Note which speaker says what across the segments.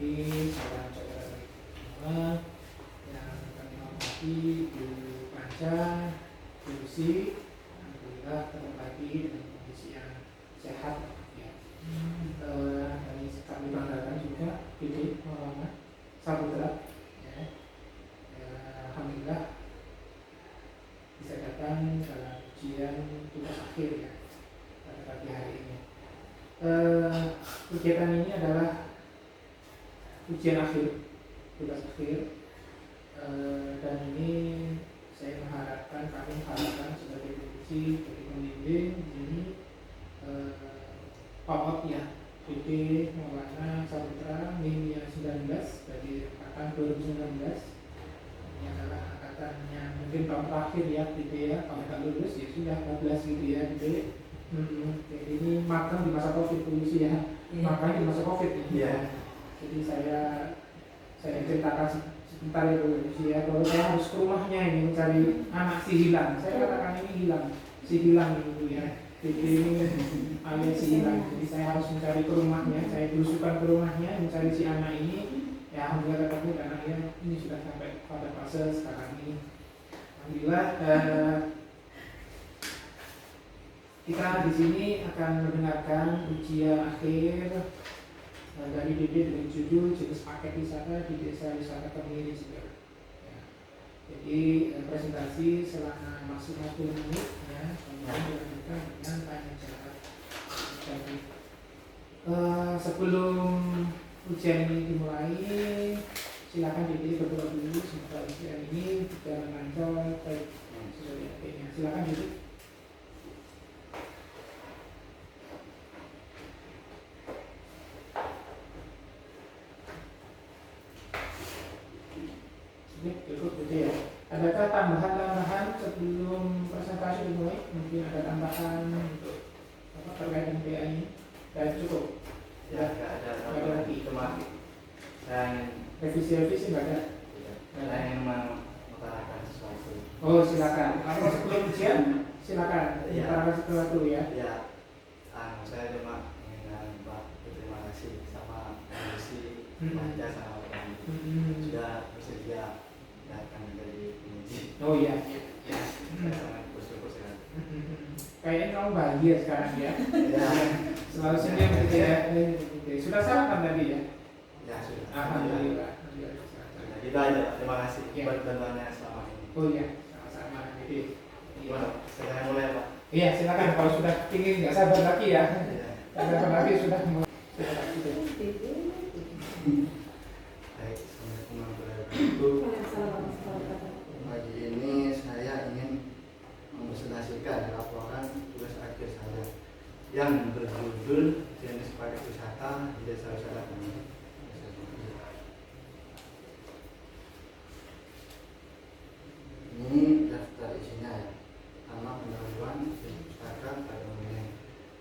Speaker 1: wabarakatuh. Salam sejahtera semua yang kami hormati Bu Panca, Bu Lucy. Alhamdulillah terobati dengan kondisi yang sehat ya. Kami banggakan juga PD Maulana Saputra ya. Alhamdulillah bisa datang dalam ujian tugas akhir ya pada pagi hari ini. Kegiatan ini adalah ujian akhir, tugas akhir, dan ini saya kami mengharapkan sebagai divisi dari pembimbing ini PAUD ya, PD Maulana Saputra NIM 19 dari angkatan 2019. Ini adalah angkatan yang mungkin tahun terakhir ya PD ya, kalau nggak lulus ya sudah 14 gitu ya PD. Jadi ini magang di masa Covid polisi ya, magang di masa Covid ya. Jadi saya ceritakan sebentar ya Bu Lucy ya, kalau saya harus ke rumahnya ini mencari anak si hilang. Saya katakan ini hilang, si hilang Bu ya. Jadi ini alias si hilang. Jadi saya harus mencari ke rumahnya, saya berusukan ke rumahnya mencari si anak ini. Ya alhamdulillah ketemu dan akhirnya ini sudah sampai pada fase sekarang ini. Alhamdulillah kita di sini akan mendengarkan ujian akhir dari DD dengan judul jenis paket wisata di Desa Wisata Kemiri juga. Ya. Jadi presentasi selama maksimal 10 menit ya, kemudian dilanjutkan dengan tanya jawab. Jadi sebelum ujian ini dimulai, silakan DD berdoa dulu semoga ujian ini berjalan lancar baik sesuai yakinnya. Silakan DD. Cukup gitu ya. Adakah tambahan sebelum presentasi dimulai? Mungkin ada tambahan untuk terkait dengan PA ini? Dan cukup?
Speaker 2: Ya, nggak ada
Speaker 1: lagi.
Speaker 2: Cuma saya
Speaker 1: revisi nggak ada?
Speaker 2: Saya ingin mengutarakan sesuatu.
Speaker 1: Oh silakan. Kalau sebelum ujian silakan. Utarakan sesuatu ya.
Speaker 2: Ya, saya cuma ingin berterima kasih sama komisi Panca sama Pak sudah bersedia datang dari penguji.
Speaker 1: Oh iya.
Speaker 2: Saya sangat bersyukur sekali.
Speaker 1: Kayaknya kamu bahagia sekarang ya.
Speaker 2: Ya.
Speaker 1: Selalu senyum gitu ya. Sudah sarapan tadi ya?
Speaker 2: Ya sudah.
Speaker 1: Alhamdulillah.
Speaker 2: Kita aja. Terima kasih buat bantuannya selama ini.
Speaker 1: Oh iya, sama-sama. Jadi,
Speaker 2: saya mulai Pak.
Speaker 1: Iya silakan. Kalau sudah ingin nggak sabar lagi ya. Nggak sabar lagi sudah mulai.
Speaker 2: Baik, Assalamualaikum warahmatullahi wabarakatuh. Pagi ini saya ingin mempresentasikan laporan tugas akhir saya yang berjudul jenis paket wisata di Desa Wisata Kemiri. Ini daftar isinya ya. Pertama pendahuluan pustaka pada umumnya,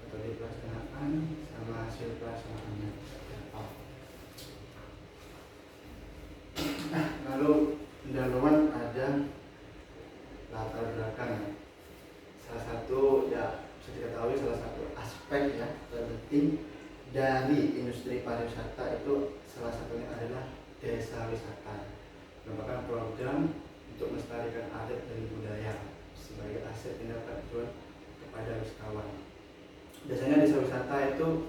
Speaker 2: metode pelaksanaan sama hasil pelaksanaannya. Lalu pendahuluan ada latar belakang ya. Salah satu ya bisa diketahui salah satu aspek ya terpenting dari industri pariwisata itu salah satunya adalah desa wisata, merupakan program untuk melestarikan adat dan budaya sebagai aset yang dapat dijual kepada wisatawan. Biasanya desa wisata itu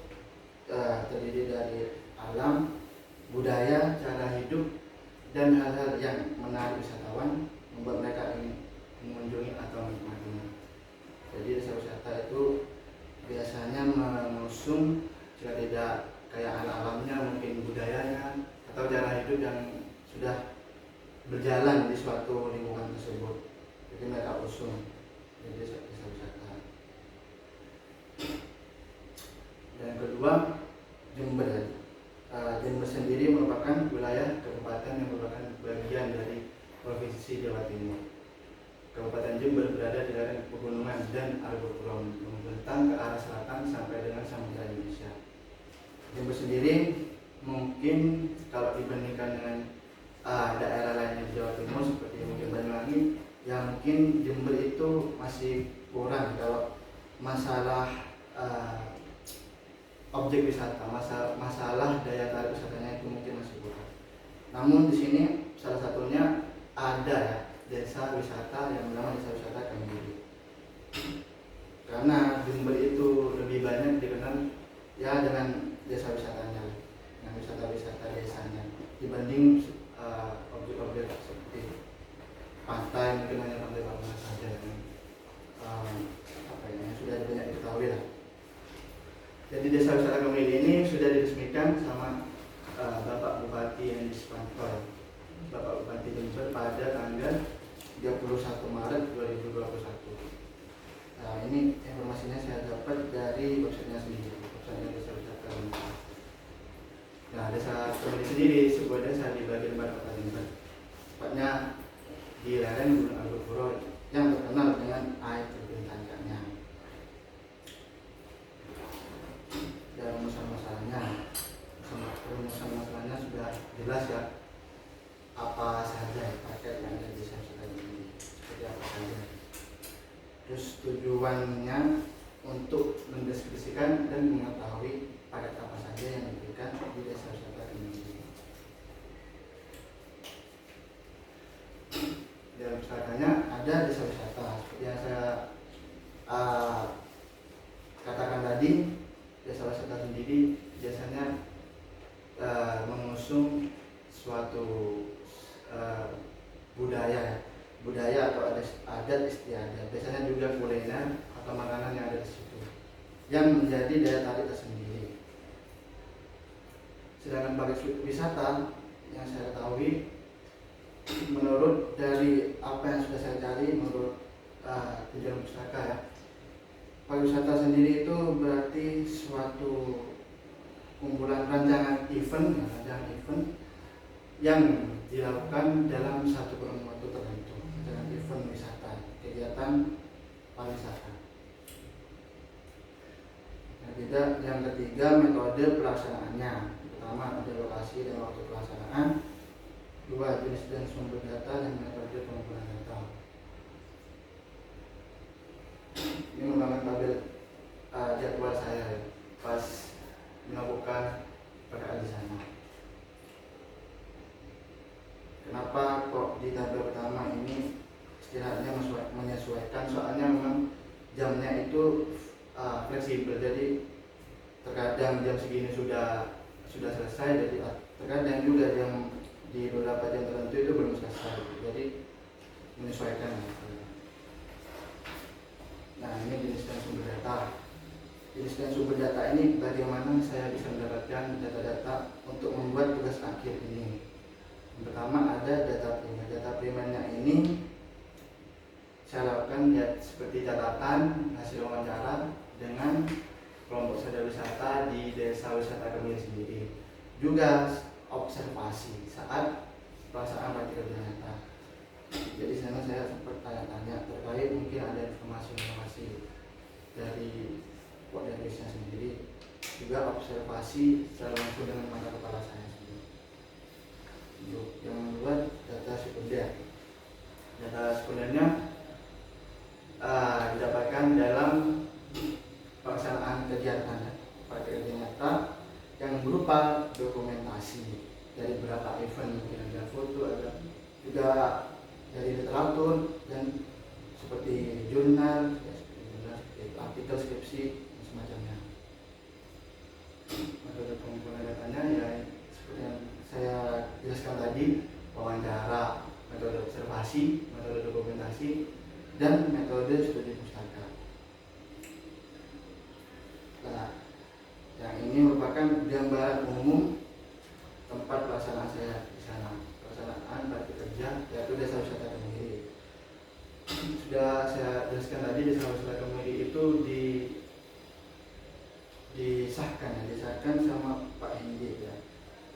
Speaker 2: terdiri dari alam, budaya, cara hidup, dan hal-hal yang menarik wisatawan membuat mereka ingin mengunjungi atau menikmatinya. Jadi desa wisata itu biasanya mengusung jika tidak kayak alamnya mungkin budayanya atau cara hidup yang sudah berjalan di suatu lingkungan tersebut. Jadi mereka usung jadi desa wisata. Dan yang kedua Jember. Jember sendiri merupakan wilayah kabupaten yang merupakan bagian dari provinsi Jawa Timur. Kabupaten Jember berada di lereng pegunungan dan argo-pulau membentang ke arah selatan sampai dengan Samudra Indonesia. Jember sendiri mungkin kalau dibandingkan dengan daerah lainnya di Jawa Timur seperti mungkin Banyuwangi, yang mungkin Jember itu masih kurang kalau masalah objek wisata, masalah daya tarik wisatanya itu mungkin masih Namun di sini salah satunya ada ya desa wisata yang bernama Desa Wisata Kemiri. Karena Jember itu lebih banyak dikenal ya dengan desa wisatanya, dengan wisata-wisata desanya dibanding objek-objek seperti pantai, mungkin hanya pantai Bangka saja yang yang sudah banyak diketahui lah. Jadi Desa Wisata Kemiri ini sudah diresmikan sama Bapak Bupati Hendy Supanto, Bapak Bupati Jember pada tanggal 31 Maret 2021. Nah, ini informasinya saya dapat dari websitenya sendiri, websitenya Desa Wisata Kemiri. Nah, Desa Kemiri sendiri sebuah desa di bagian barat Kota Jember, tepatnya di lereng Gunung Argopuro yang terkenal dengan air terjun tancapnya. Dan masalah-masalahnya sudah jelas ya, apa saja paket yang ada di Desa Wisata ini, seperti apa saja. Terus tujuannya untuk mendeskripsikan dan mengetahui paket apa saja yang diberikan di Desa Wisata ini. Dalam wisatanya ada desa wisata seperti yang saya katakan tadi. Desa wisata sendiri biasanya mengusung suatu budaya atau adat istiadat, biasanya juga kuliner atau makanan yang ada di situ yang menjadi daya tarik tersendiri. Sedangkan bagi wisata yang saya ketahui, menurut dari apa yang sudah saya cari, menurut tujuan pustaka ya, pariwisata sendiri itu berarti suatu kumpulan rancangan event yang dilakukan dalam satu kurun waktu tertentu, rancangan event wisata, kegiatan pariwisata. Yang ketiga, metode pelaksanaannya. Pertama, ada lokasi dan waktu pelaksanaan. Dua, jenis dan sumber data dan metode pengumpulan data. Ini merupakan tabel jadwal saya pas melakukan perayaan di sana. Kenapa kok di tabel pertama ini istilahnya menyesuaikan? Soalnya memang jamnya itu fleksibel, jadi terkadang jam segini sudah selesai, jadi terkadang juga jam di beberapa jam tertentu itu belum selesai, jadi menyesuaikan. Nah, ini jenis dan sumber data. Jenis dan sumber data ini bagaimana saya bisa mendapatkan data-data untuk membuat tugas akhir ini. Yang pertama ada data primer. Data primernya ini saya lakukan ya, seperti catatan hasil wawancara dengan kelompok sadar wisata di Desa Wisata Kemiri sendiri. Juga observasi saat pelaksanaan praktik kerja nyata. Jadi sana saya sempat tanya-tanya terkait mungkin ada informasi dari koordinatornya sendiri, juga observasi secara langsung dengan mata kepala saya sendiri. Yang membuat data sekunder. Data sekundernya didapatkan dalam pelaksanaan kegiatan praktik kerja nyata yang berupa dokumentasi dari beberapa event, mungkin ada foto, ada juga dari literatur dan seperti jurnal, artikel skripsi dan semacamnya. Metode pengumpulan datanya ya seperti yang saya jelaskan tadi, wawancara, metode observasi, metode dokumentasi, dan metode studi pustaka. Nah, yang ini merupakan gambaran umum tempat pelaksanaan saya di sana, pelaksanaan praktik kerja yaitu Desa Wisata Kemiri. Sudah saya jelaskan tadi, Desa Wisata Kemiri itu disahkan sama Pak Hendy ya,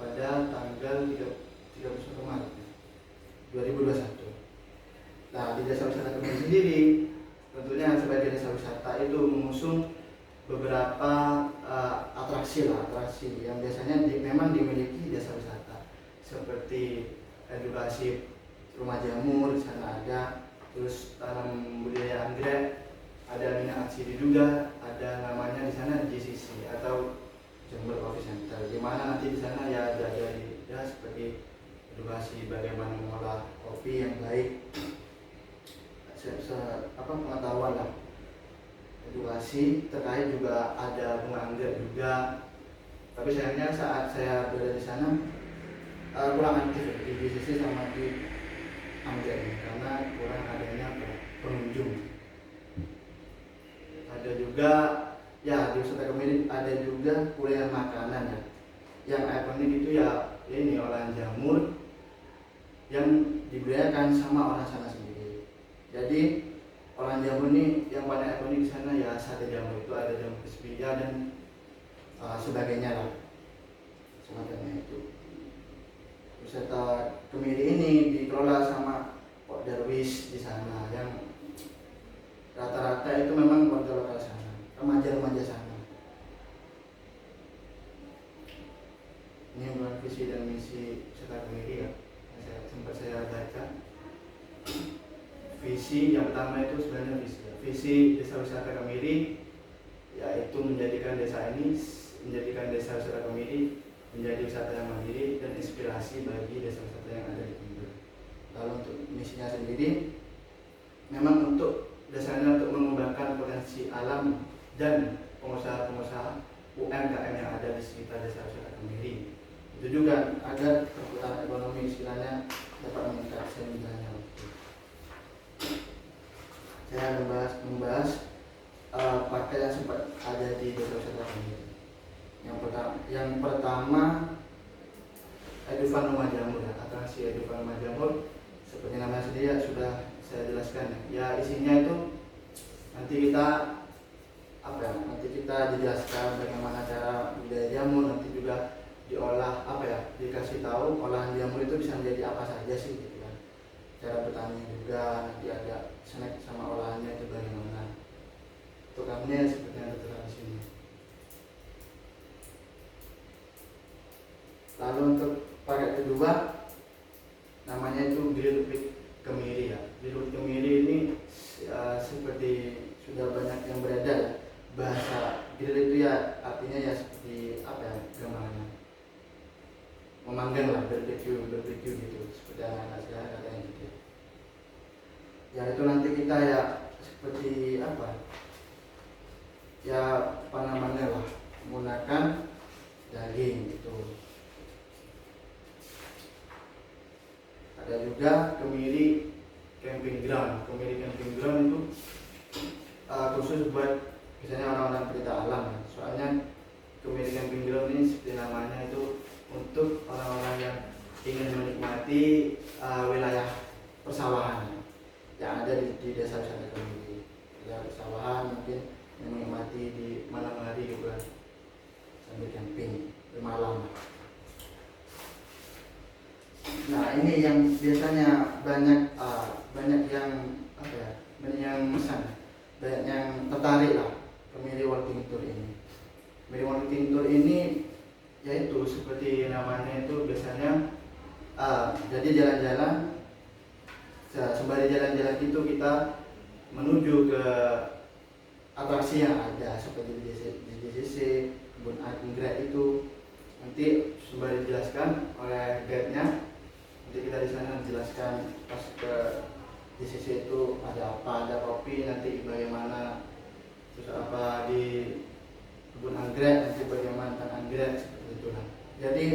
Speaker 2: pada tanggal 31 Maret 2021. Nah, di Desa Wisata Kemiri sendiri tentunya sebagai desa wisata itu mengusung beberapa atraksi yang biasanya memang dimiliki desa wisata, seperti edukasi rumah jamur di sana ada, terus tanam budidaya anggrek, ada minat aksiri juga, ada namanya di sana GCC atau Jember Coffee Center, di mana nanti di sana ya diajari ya seperti edukasi bagaimana mengolah kopi yang baik, pengetahuan lah, edukasi terkait juga ada bunga anggrek juga. Tapi sayangnya saat saya berada di sana kurang aktif di BCC sama di anggrek ini, karena kurang adanya pengunjung. Ada juga ya di Wisata Kemiri ada juga kuliner makanan ya. Yang ikonik itu ya ini olahan jamur yang dibudidayakan sama orang sana sendiri. Jadi olahan jamur ini yang paling ikonik di sana ya sate jamur, itu ada jamur crispy-nya dan sebagainya lah, semacamnya itu. Wisata Kemiri ini dikelola sama Pak Darwis di sana, yang rata-rata itu memang warga lokal sana, remaja-remaja sana. Ini bukan visi dan misi Wisata Kemiri ya, sempat saya baca. Visi yang pertama itu sebenarnya visi Desa Wisata Kemiri yaitu menjadikan desa Wisata Kemiri menjadi wisata yang mandiri dan inspirasi bagi desa wisata yang ada di Kemiri. Lalu untuk misinya sendiri memang untuk desanya untuk mengembangkan potensi alam dan pengusaha-pengusaha UMKM yang ada di sekitar Desa Wisata Kemiri. Itu juga agar perputaran ekonomi istilahnya dapat meningkat sehingga. Saya membahas paket yang sempat ada di Desa Wisata Kemiri. Yang pertama Edufan Rumah Jamur ya, atraksi Edufan Rumah Jamur seperti namanya sendiri ya, sudah saya jelaskan ya. Isinya itu nanti kita dijelaskan bagaimana cara budidaya jamur, nanti juga diolah dikasih tahu olahan jamur itu bisa menjadi apa saja sih gitu kan. Cara bertani juga, nanti ada snack sama olahannya itu bagaimana. Tukangnya seperti yang tertera di sini. Lalu untuk paket kedua namanya itu Grill with Kemiri ya. Grill with Kemiri ini seperti sudah banyak yang beredar ya. Bahasa grill itu ya artinya ya seperti gambarnya memanggang lah, barbecue gitu, seperti anak-anak sekarang katanya gitu. Ya itu nanti kita ya seperti menggunakan daging gitu. Ada juga Kemiri Camping Ground. Kemiri Camping Ground itu khusus buat misalnya orang-orang pencinta alam. Soalnya Kemiri Camping Ground ini seperti namanya itu untuk orang-orang yang ingin menikmati wilayah persawahan yang ada di Desa Wisata Kemiri. Wilayah persawahan mungkin yang menikmati di malam hari juga sambil camping bermalam. Nah ini yang biasanya banyak yang banyak yang tertarik lah Kemiri Walking Tour ini. Kemiri Walking Tour ini yaitu seperti namanya itu biasanya jadi jalan-jalan, sembari jalan-jalan itu kita menuju ke atraksi yang ada seperti di DCC, kebun anggrek itu nanti sembari dijelaskan oleh guide-nya. Nanti kita di sana menjelaskan pas ke DCC itu ada apa, ada kopi nanti bagaimana, terus apa di kebun anggrek nanti bagaimana tentang anggrek, seperti itulah. Jadi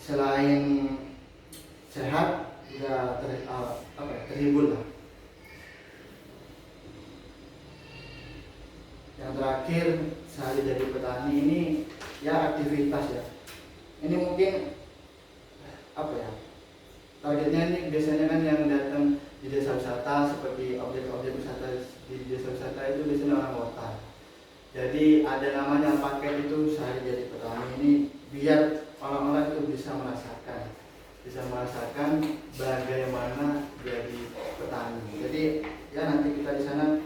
Speaker 2: selain sehat juga terhibur lah. Yang terakhir sehari jadi petani ini ya aktivitas ya. Ini mungkin targetnya ini biasanya kan yang datang di desa wisata, seperti objek-objek wisata di desa wisata itu biasanya orang lokal. Jadi ada namanya paket itu sehari jadi petani ini biar orang-orang itu bisa merasakan bagaimana jadi petani. Jadi ya nanti kita di sana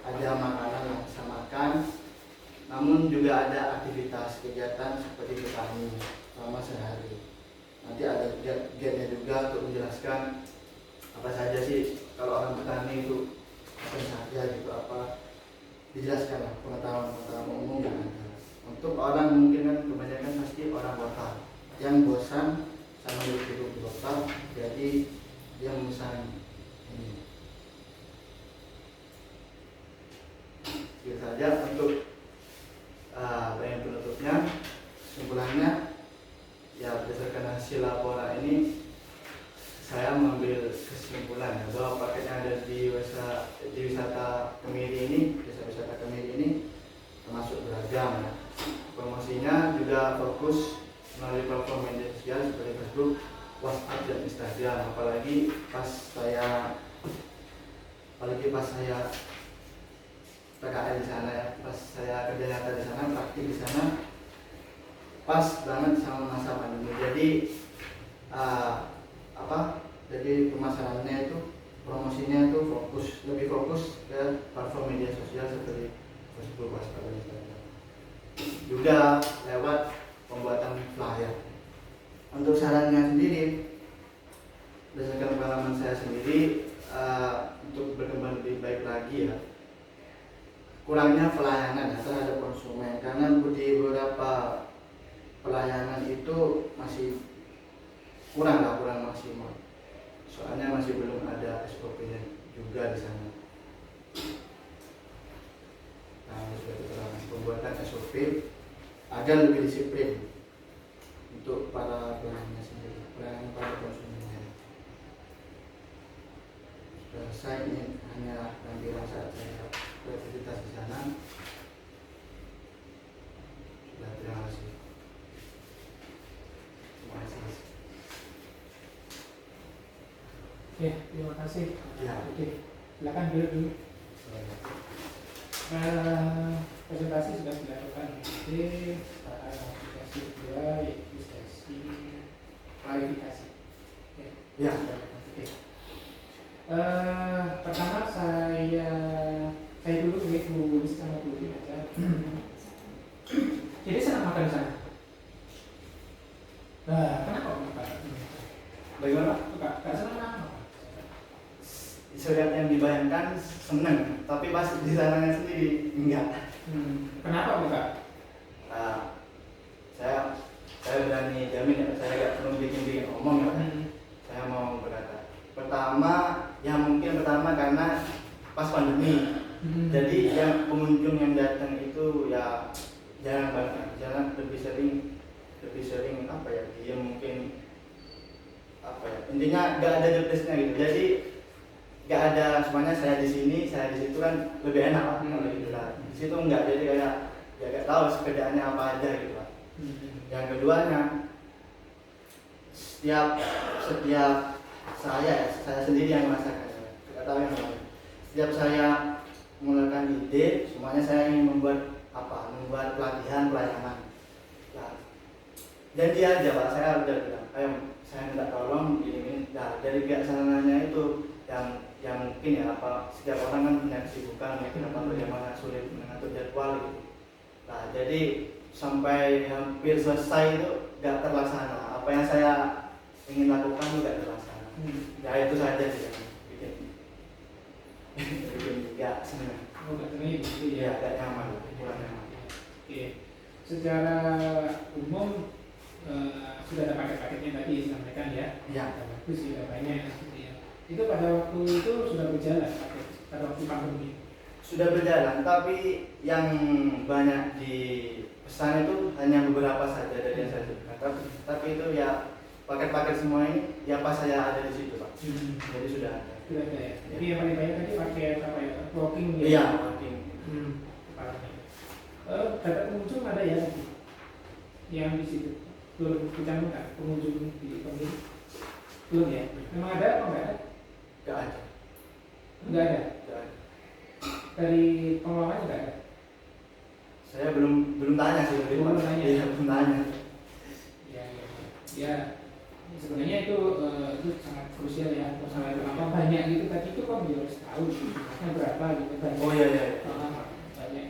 Speaker 2: ada makanan yang bisa makan, namun juga ada aktivitas kegiatan seperti petani selama sehari. Nanti ada guide-nya juga untuk menjelaskan apa saja sih kalau orang petani itu apa saja gitu, apa dijelaskan lah pengetahuan umum yang ada. Untuk orang mungkin kan kebanyakan pasti orang kota yang bosan sama duduk di kota, jadi dia memesan ini. Itu saja untuk bagian penutupnya. Kesimpulannya, ya berdasarkan hasil laporan ini saya mengambil kesimpulan bahwa paket yang ada di wisata Kemiri ini, desa wisata Kemiri ini termasuk beragam ya. Promosinya juga fokus melalui platform media sosial seperti Facebook, WhatsApp dan Instagram. Apalagi pas saya PKL di sana ya, pas saya kerja nyata di sana, praktik di sana, pas banget sama masa pandemi. Jadi jadi pemasarannya itu, promosinya itu lebih fokus ke platform media sosial seperti Facebook, WhatsApp dan Instagram. Juga lewat pembuatan flyer. Untuk sarannya sendiri, berdasarkan pengalaman saya sendiri, untuk berkembang lebih baik lagi ya, kurangnya pelayanan terhadap konsumen, karena di beberapa pelayanan itu masih kurang maksimal. Soalnya masih belum ada SOP-nya juga di sana. Nah, pembuatan SOP agar lebih disiplin untuk para pelanggannya sendiri, para konsumennya. Saya ini hanya tampilan saat saya beraktivitas di sana. Sudah, terima kasih. Terima kasih.
Speaker 1: Oke, terima kasih.
Speaker 2: Ya.
Speaker 1: Oke, silakan dulu. Presentasi sudah dilakukan. Oke, aplikasi kedua yaitu sesi klarifikasi. Oke.
Speaker 2: Ya.
Speaker 1: Oke. Pertama saya dulu Bu sama Bu aja. Jadi senang makan di sana. Kenapa makan?
Speaker 2: Bagaimana?
Speaker 1: Gak senang makan.
Speaker 2: Surat yang dibayangkan seneng, tapi pas di sananya sendiri enggak.
Speaker 1: Kenapa bukan?
Speaker 2: Saya berani jamin ya, saya gak perlu bikin omong ya. Saya mau berkata, mungkin pertama karena pas pandemi. Jadi yang pengunjung yang datang itu ya jarang banget, lebih sering apa ya, dia mungkin apa ya, intinya nggak ada jobdesknya gitu. Jadi nggak ada semuanya saya di sini, saya di situ, kan lebih enak lah kalau gitu lah. Di situ nggak, jadi kayak ya nggak tahu kerjaannya apa aja gitu lah. Yang keduanya, setiap saya sendiri yang merasakan, nggak tahu yang lain. Setiap saya mengeluarkan ide, semuanya saya ingin membuat pelatihan pelayanan. Nah, janji aja Pak, saya udah bilang, ayo saya minta tolong ini. Nah, dari pihak sananya itu yang mungkin ya, apa, setiap orang kan punya kesibukan, mungkin apa bagaimana sulit mengatur jadwal gitu. Nah, jadi sampai hampir selesai itu gak terlaksana. Apa yang saya ingin lakukan itu gak terlaksana. Ya itu saja sih yang bikin gak senang.
Speaker 1: Gak senang gitu ya?
Speaker 2: Gak nyaman, kurang nyaman.
Speaker 1: Oke, secara umum sudah ada paket-paketnya tadi disampaikan ya?
Speaker 2: Iya.
Speaker 1: Bagus sih, banyak gitu ya. Itu pada waktu itu sudah berjalan pada waktu pandemi?
Speaker 2: Sudah berjalan, tapi yang banyak di pesan itu hanya beberapa saja dari yang saya sebutkan. Tapi itu ya paket-paket semua ini ya pas saya ada di situ Pak. Jadi sudah ada.
Speaker 1: Sudah ada ya. Jadi yang paling banyak tadi paket apa ya? Walking ya?
Speaker 2: Iya, walking.
Speaker 1: Data pengunjung ada ya tadi? Yang di situ belum dicantumkan pengunjung di pemilik? Belum ya? Memang ada apa enggak ada?
Speaker 2: Enggak ada.
Speaker 1: Enggak ada?
Speaker 2: Enggak ada.
Speaker 1: Dari pengelolanya enggak ada?
Speaker 2: Saya belum tanya sih.
Speaker 1: Belum tanya.
Speaker 2: Iya, belum tanya.
Speaker 1: Ya, sebenarnya itu sangat krusial ya. Masalah apa banyak gitu tadi itu kan harus tahu jumlahnya berapa gitu kan.
Speaker 2: Oh iya.
Speaker 1: Banyak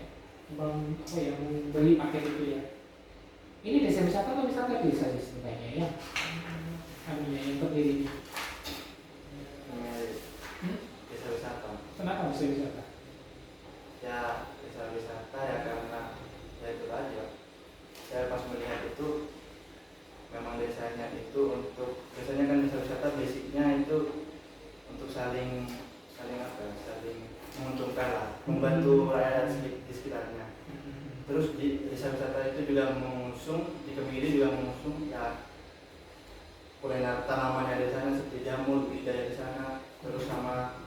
Speaker 1: apa yang beli paket itu ya. Ini desa wisata atau wisata desa sih sebenarnya ya? Anunya yang terdiri.
Speaker 2: Desa wisata.
Speaker 1: Kenapa desa wisata?
Speaker 2: Ya desa wisata ya karena ya itu tadi Pak. Saya pas melihat itu memang desanya itu untuk mengusung di Kemiri juga mengusung ya kuliner tanaman yang ada di sana seperti jamur, lidah di sana, terus sama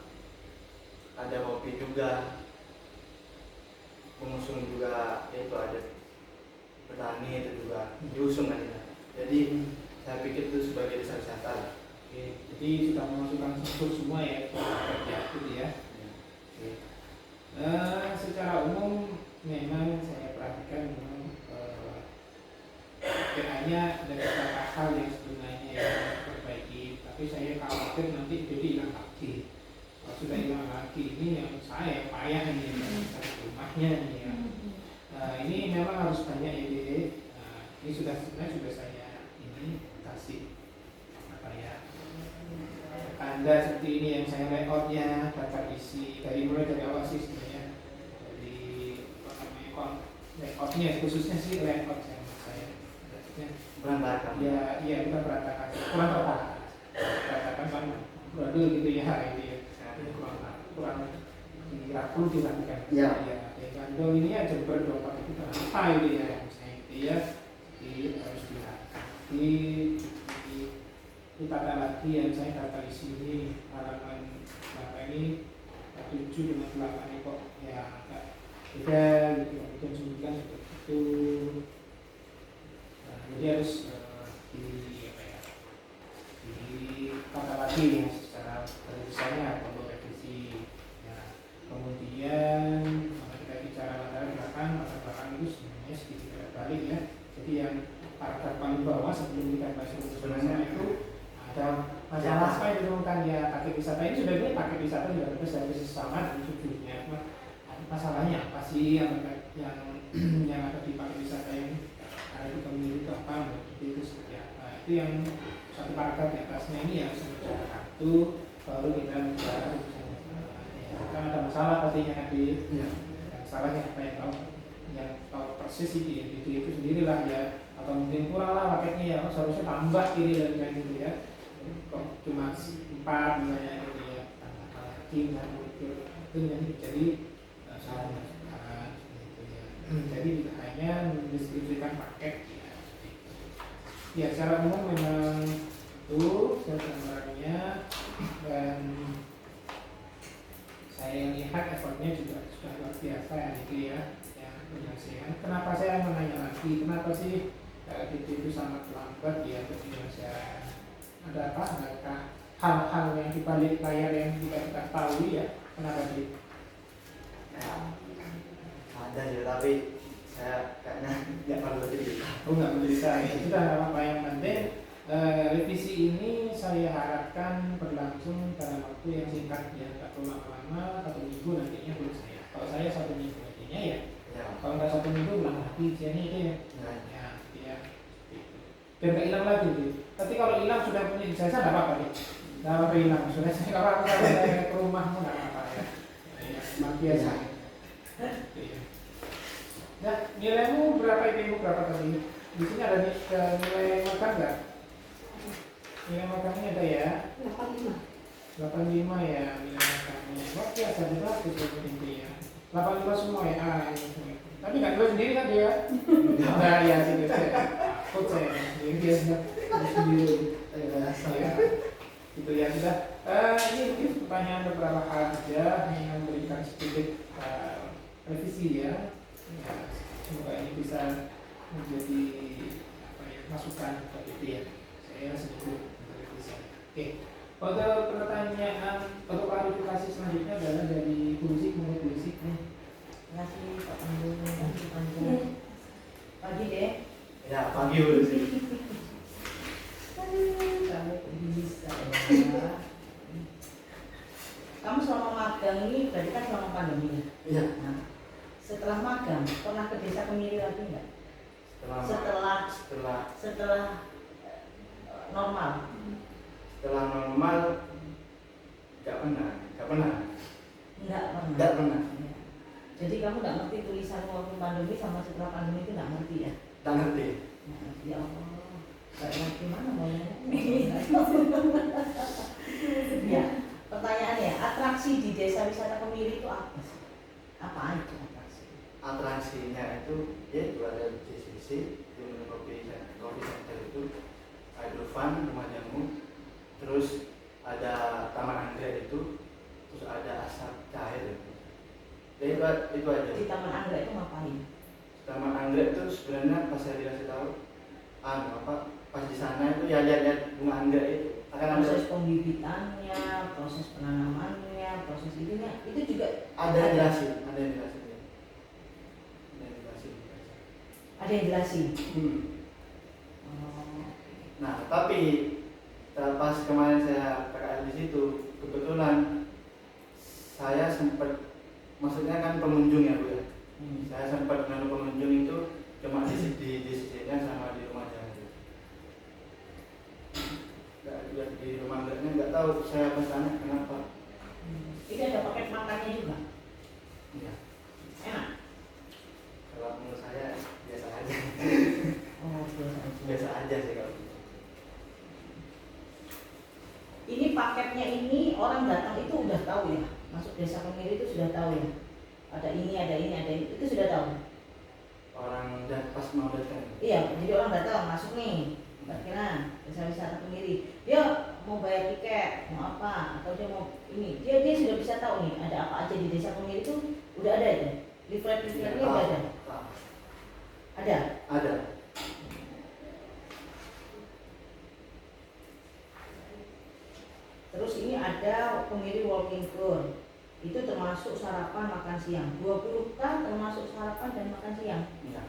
Speaker 2: ada kopi juga, mengusung juga itu ada petani itu juga diusung aja. Jadi saya pikir itu sebagai desa wisata lah.
Speaker 1: Oke, jadi sudah memasukkan unsur semua ya kerja gitu ya. Oke. Secara umum memang saya perhatikan memang kayaknya ada beberapa hal yang sebenarnya yang perbaiki, tapi saya khawatir nanti jadi hilang lagi. Kalau sudah hilang lagi ini yang saya payah ini mencari rumahnya ini ya. Ini memang harus banyak ide. Ini sudah sebenarnya sudah saya ini kasih apa ya tanda seperti ini yang saya layoutnya, daftar isi dari mulai dari awal sih sebenarnya dari apa namanya layoutnya khususnya sih layout saya
Speaker 2: Berantakan.
Speaker 1: ya iya bukan berantakan kurang tertata berantakan kan beradu gitu ya ini ya ini kurang perlu dirapikan
Speaker 2: ya
Speaker 1: gandol ini aja berdampak itu kenapa ini ya misalnya gitu ya harus dirapikan ditata lagi yang saya data di sini halaman berapa ini 7 dengan 8 ini kok ya agak beda gitu kemudian 9 seperti itu. Jadi harus ditata lagi ya secara misalnya atau revisi ya. Kemudian kalau kita bicara latar belakang itu sebenarnya sedikit balik ya. Jadi yang paragraf paling bawah sebelum kita bahas sebenarnya itu ada masalah apa yang ditemukan ya paket wisata ini sudah ini paket wisata sudah bebas dari sesama dan sujudnya masalahnya apa sih yang yang ada di paket wisata ini ada di Kemiri itu apa itu seperti apa itu yang satu paragraf di atasnya ini yang sebenarnya satu baru kita bicara ya, kan ada masalah pastinya tadi ya. Masalahnya apa yang tahu persis itu sendirilah ya atau mungkin kurang lah paketnya ya seharusnya tambah ini dan kayak gitu ya kok cuma 4 misalnya gitu ya tambah lagi itu jadi salah masukan gitu ya jadi tidak hanya mendeskripsikan paket ya secara umum memang itu sebenarnya dan saya lihat effortnya juga sudah luar biasa gitu ya yang penyelesaian. Kenapa saya menanya lagi kenapa sih itu sangat lambat ya penyelesaian ada apa adakah hal-hal yang dibalik layar yang tidak kita tahu ya kenapa sih
Speaker 2: ada sih tapi saya kayaknya nggak perlu cerita.
Speaker 1: Nggak perlu cerita ya sudah nggak apa-apa yang penting revisi ini saya harapkan berlangsung dalam waktu yang singkat ya nggak perlu lama-lama 1 minggu nantinya belum saya kalau saya 1 minggu nantinya ya kalau nggak 1 minggu ulang lagi isiannya itu ya biar nggak hilang lagi gitu. Tapi kalau hilang sudah punya ijazah nggak apa-apa nih nggak apa-apa hilang sudah saya nggak apa-apa kalau saya ke rumahmu nggak apa-apa ya memang biasa nah nilaimu berapa IPmu berapa tadi di sini ada nilai magang nggak nilai magangnya ada ya 85 ya nilai magangnya wah biasa juga itu ya 85 semua ya ini tapi nggak dua sendiri kan dia nah ya sih ikut saya dia sendiri ya gitu ya sudah ini mungkin pertanyaan beberapa hal saja yang memberikan sedikit revisi ya semoga ini bisa menjadi apa ya masukan begitu ya saya sedikit revisi. Oke untuk pertanyaan untuk klarifikasi selanjutnya adalah dari Polisi menurut Polisi
Speaker 3: Terima kasih Pak Pandu. Pagi deh.
Speaker 2: Ya pagi dulu sih.
Speaker 3: Kamu bisa. Kamu selama magang ini berarti kan selama pandemi ya?
Speaker 2: Iya.
Speaker 3: Nah, setelah magang pernah ke desa Kemiri lagi nggak? Setelah normal.
Speaker 2: Setelah normal nggak pernah.
Speaker 3: Nggak pernah. Jadi kamu nggak ngerti tulisan waktu pandemi sama setelah pandemi itu nggak ngerti ya?
Speaker 2: Nggak ngerti.
Speaker 3: Ya Allah, nggak ngerti mana mau nanya? Ya, pertanyaannya, atraksi di desa wisata Kemiri itu apa sih? Apa aja atraksi?
Speaker 2: Atraksinya itu ya ada JCC, Union coffee center itu ada Dufan, rumah jamu, terus ada Taman Anggrek itu, terus ada Asap Cair itu. Jadi itu aja.
Speaker 3: Di Taman Anggrek itu ngapain?
Speaker 2: Taman Anggrek itu sebenarnya pas saya dikasih tahu, pas di sana itu ya lihat bunga anggrek itu. Akan ada
Speaker 3: Proses pembibitannya, proses penanamannya, proses itunya, itu juga
Speaker 2: ada yang jelasin.
Speaker 3: ada yang jelasin.
Speaker 2: Nah, tapi pas kemarin saya PKL di situ, kebetulan saya sempat, maksudnya kan pengunjung ya Bu ya. Saya sempat dengan pengunjung itu cuma di sisinya sama di rumah jalan. Di rumah anggreknya nggak tahu saya pesannya kenapa.
Speaker 3: Itu ada paket makannya juga.
Speaker 2: Iya.
Speaker 3: Enak.
Speaker 2: Kalau menurut saya biasa aja.
Speaker 3: Oh,
Speaker 2: Biasa aja sih kalau.
Speaker 3: Ini paketnya ini orang datang itu udah tahu ya. Masuk desa Kemiri itu sudah tahu ya. Ada ini, itu sudah tahu.
Speaker 2: Orang pas mau datang.
Speaker 3: Iya, jadi orang datang masuk nih. Kira desa wisata Kemiri. Dia mau bayar tiket, mau apa, atau dia mau ini. Dia sudah bisa tahu nih ada apa aja di desa Kemiri itu udah ada ya. Leaflet-leafletnya udah ada. Ada.
Speaker 2: Ada.
Speaker 3: Terus ini ada Kemiri walking tour. Itu termasuk sarapan makan siang. 20 kan termasuk sarapan dan makan siang.
Speaker 2: Iya.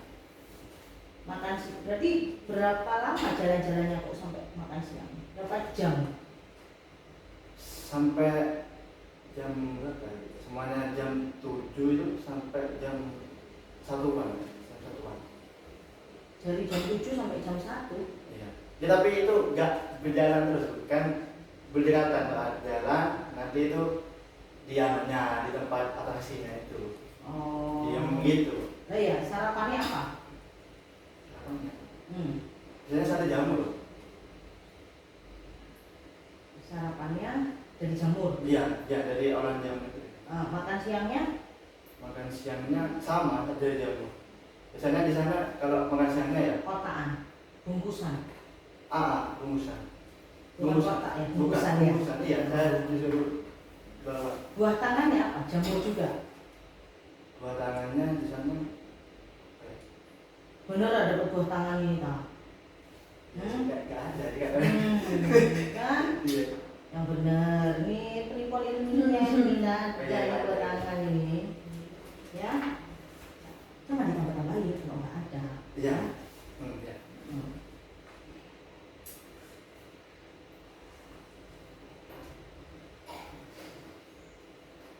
Speaker 3: Makan siang. Berarti berapa lama jalan-jalannya kok sampai makan siang? Berapa jam?
Speaker 2: Sampai jam berapa? Semuanya jam 7 itu sampai jam 1-an.
Speaker 3: Dari jam 7 sampai jam 1.
Speaker 2: Iya. Ya tapi itu nggak berjalan terus, kan berdekatan jalan, nanti itu diamnya di tempat atraksinya itu.
Speaker 3: Oh.
Speaker 2: Diam gitu.
Speaker 3: Nah ya, sarapannya apa?
Speaker 2: Biasanya sate jamur.
Speaker 3: Sarapannya dari jamur.
Speaker 2: Iya, ya dari olahan jamur itu.
Speaker 3: Makan siangnya?
Speaker 2: Makan siangnya sama dari jamur. Biasanya di sana kalau makan siangnya ya
Speaker 3: Kotaan, bungkusan.
Speaker 2: bungkusan.
Speaker 3: Bukan kotak ya,
Speaker 2: Bukan,
Speaker 3: bungkusan ya.
Speaker 2: bungkusan. Iya, saya disuruh bawa.
Speaker 3: Buah tangannya apa? Jamur juga.
Speaker 2: Buah tangannya di sana.
Speaker 3: Bener ada buah tangan ini tak?
Speaker 2: Nggak ada,
Speaker 3: Kan?
Speaker 2: Iya.
Speaker 3: Yang bener. Ini penipuan ilmiah kita dari buah tangan ini. Ya. Cuma ditambah-tambahin kalau nggak ada.
Speaker 2: Iya. Ya.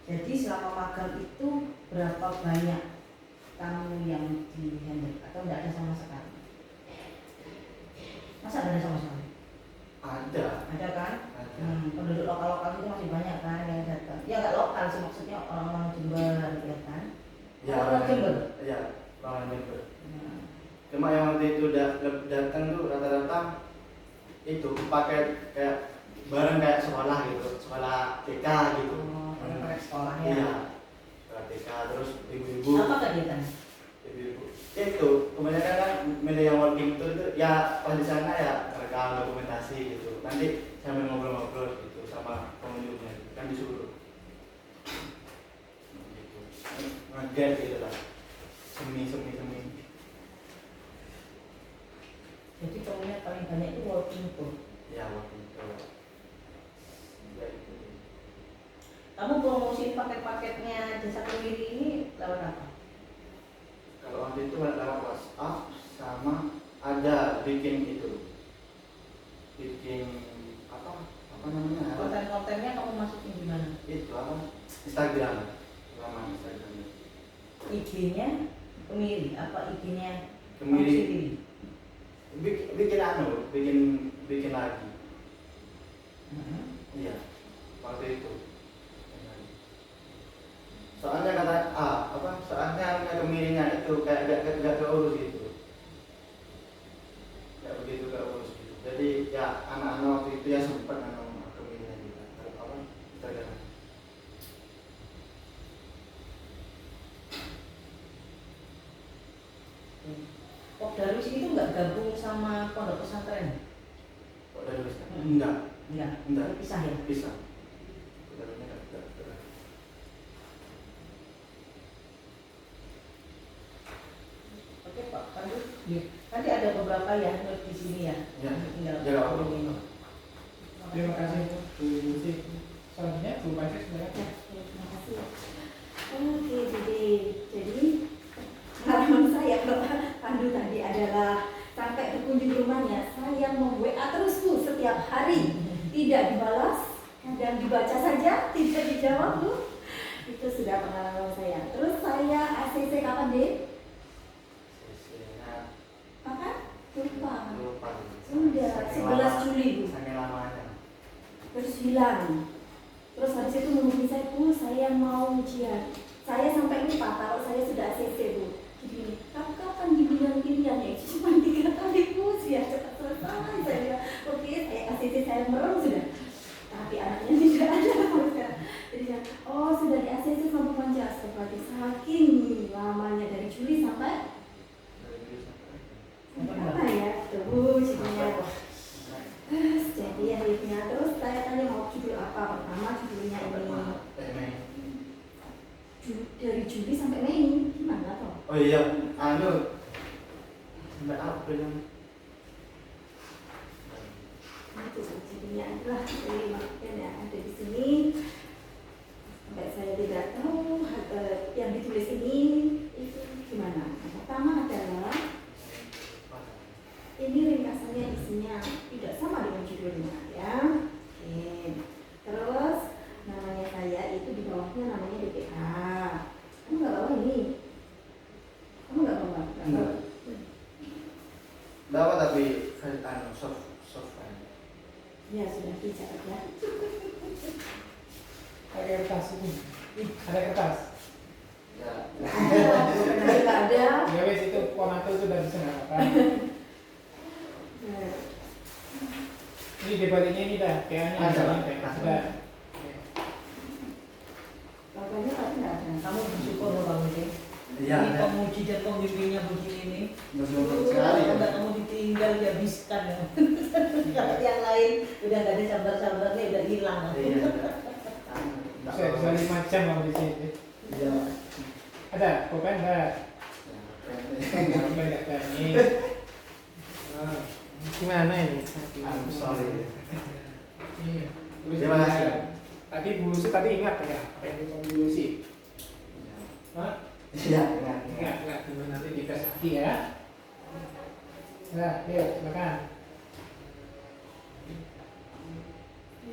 Speaker 3: Jadi selama magang itu berapa banyak tamu yang di-handle atau tidak ada sama sekali? Masa nggak ada sama sekali?
Speaker 2: Ada.
Speaker 3: Ada kan?
Speaker 2: Ada.
Speaker 3: Penduduk lokal-lokal itu masih banyak kan yang datang. Ya nggak lokal sih, maksudnya orang-orang Jember, ya kan?
Speaker 2: Ya,
Speaker 3: Orang Jember.
Speaker 2: Iya, orang Jember.
Speaker 3: Nah,
Speaker 2: Cuma yang waktu itu datang tuh rata-rata itu pakai kayak barang kayak sekolah gitu, sekolah TK gitu.
Speaker 3: pakai sekolah ya.
Speaker 2: Iya. Sekolah TK terus ibu-ibu.
Speaker 3: Apa kegiatan?
Speaker 2: Ibu-ibu. Itu kebanyakan kan milih yang working tour itu ya pas di sana ya rekam dokumentasi gitu. Nanti sambil ngobrol-ngobrol gitu sama pengunjungnya kan disuruh. Gitu. Ngajar gitu lah. Semi.
Speaker 3: Jadi peminat paling banyak itu walking tour.
Speaker 2: Ya working tour. Ya itu.
Speaker 3: Kamu promosiin paket-paketnya Desa Kemiri ini lewat apa?
Speaker 2: Kalau waktu itu lewat WhatsApp sama ada bikin apa namanya?
Speaker 3: Konten-kontennya kamu masukin di mana?
Speaker 2: Itu apa? Instagram. Laman Instagram.
Speaker 3: IG-nya Kemiri, apa IG-nya
Speaker 2: Kemiri.
Speaker 3: kamu sendiri?
Speaker 2: Bikin lagi. Iya. Waktu itu. Soalnya soalnya Kemirinya itu kayak gak keurus gitu. Gak begitu keurus gitu. Jadi ya anak-anak waktu itu ya sempat nama Kemirinya juga. Instagram.
Speaker 3: Oke, Darwis itu nggak gabung sama pondok pesantren?
Speaker 2: Kok dari Wisma? Enggak.
Speaker 3: Enggak, pisah ya?
Speaker 2: Bisa. Sebenarnya enggak.
Speaker 3: Oke Pak Pandu,
Speaker 1: Iya.
Speaker 3: nanti ada beberapa ya note di sini ya.
Speaker 2: Ya.
Speaker 3: Tinggal
Speaker 2: Ya, nggak apa-apa.
Speaker 3: ini.
Speaker 1: Terima kasih Bu Lucy. Selanjutnya Bu Panji sebenarnya.
Speaker 4: Ya, terima kasih. Oke, jadi harapan saya kalau Pandu tadi adalah sampai berkunjung rumahnya, saya mau WA terus Bu setiap hari, tidak dibalas, kadang dibaca saja, tidak dijawab Bu. Itu sudah pengalaman saya. Terus saya ACC kapan deh?
Speaker 2: Sesinya
Speaker 4: Kapan? Lupa.
Speaker 2: lupa.
Speaker 4: Sudah 11 Juli Bu.
Speaker 2: Saking lamanya.
Speaker 4: Terus hilang. Terus habis itu menghubungi saya, Bu, saya mau ujian. Saya sampai lupa kalau saya sudah ACC Bu. Jadi kapan dibilang pilihan ya? Cuma 3 kali Bu, ya cepat selesai. Saya bilang, oke, saya ACC saya merem sudah. Tapi anaknya tidak ada. Jadi saya, oh sudah di ACC sama Panja. Berarti saking lamanya dari Juli sampai apa ya? Tuh, jadinya. Jadi akhirnya terus saya tanya mau judul apa. Pertama judulnya ini dari Juli sampai Mei gimana toh?
Speaker 2: Oh iya, anu sampai April yang
Speaker 4: Itu jadinya adalah dari makin yang ada di sini. Sampai saya tidak tahu yang ditulis ini itu gimana. Yang pertama adalah ini ringkasannya isinya tidak sama dengan judulnya ya. Oke. Terus namanya saya itu di bawahnya namanya DPH. Kamu nggak bawa ini? Kamu nggak bawa? Nggak bawa.
Speaker 2: bawa tapi anu soft file.
Speaker 4: Ya sudah dicatat ya.
Speaker 1: Ada kertas itu. Ada kertas.
Speaker 2: Ya.
Speaker 4: Nggak ada.
Speaker 1: Ya wes itu komato itu dari sana apa?
Speaker 4: Nah,
Speaker 1: Ini debatnya ini dah, kayaknya
Speaker 2: Ada,
Speaker 1: ada.
Speaker 4: bapaknya tapi nggak ada.
Speaker 3: Kamu bersyukur loh Bang Ude.
Speaker 2: Iya.
Speaker 3: Ini pemuji dan pembimbingnya begini ini.
Speaker 2: Bersyukur sekali
Speaker 3: Kalau
Speaker 2: ya.
Speaker 3: nggak kamu ditinggal dihabiskan ya. Kalau yang lain udah nggak ada sabar-sabarnya udah hilang.
Speaker 2: Iya.
Speaker 1: Bisa 5 jam kalau di sini.
Speaker 2: Iya.
Speaker 1: Ada, pokoknya ada. Banyak kan ini. Ah, gimana ini?
Speaker 2: I'm sorry.
Speaker 1: Iya. Terus
Speaker 2: Terima kasih.
Speaker 1: Tadi Bu Lucy tadi ingat ya apa yang Bu Lucy? Hah?
Speaker 2: Iya,
Speaker 1: Enggak, cuma nanti dites lagi ya. Nah, yuk, silakan.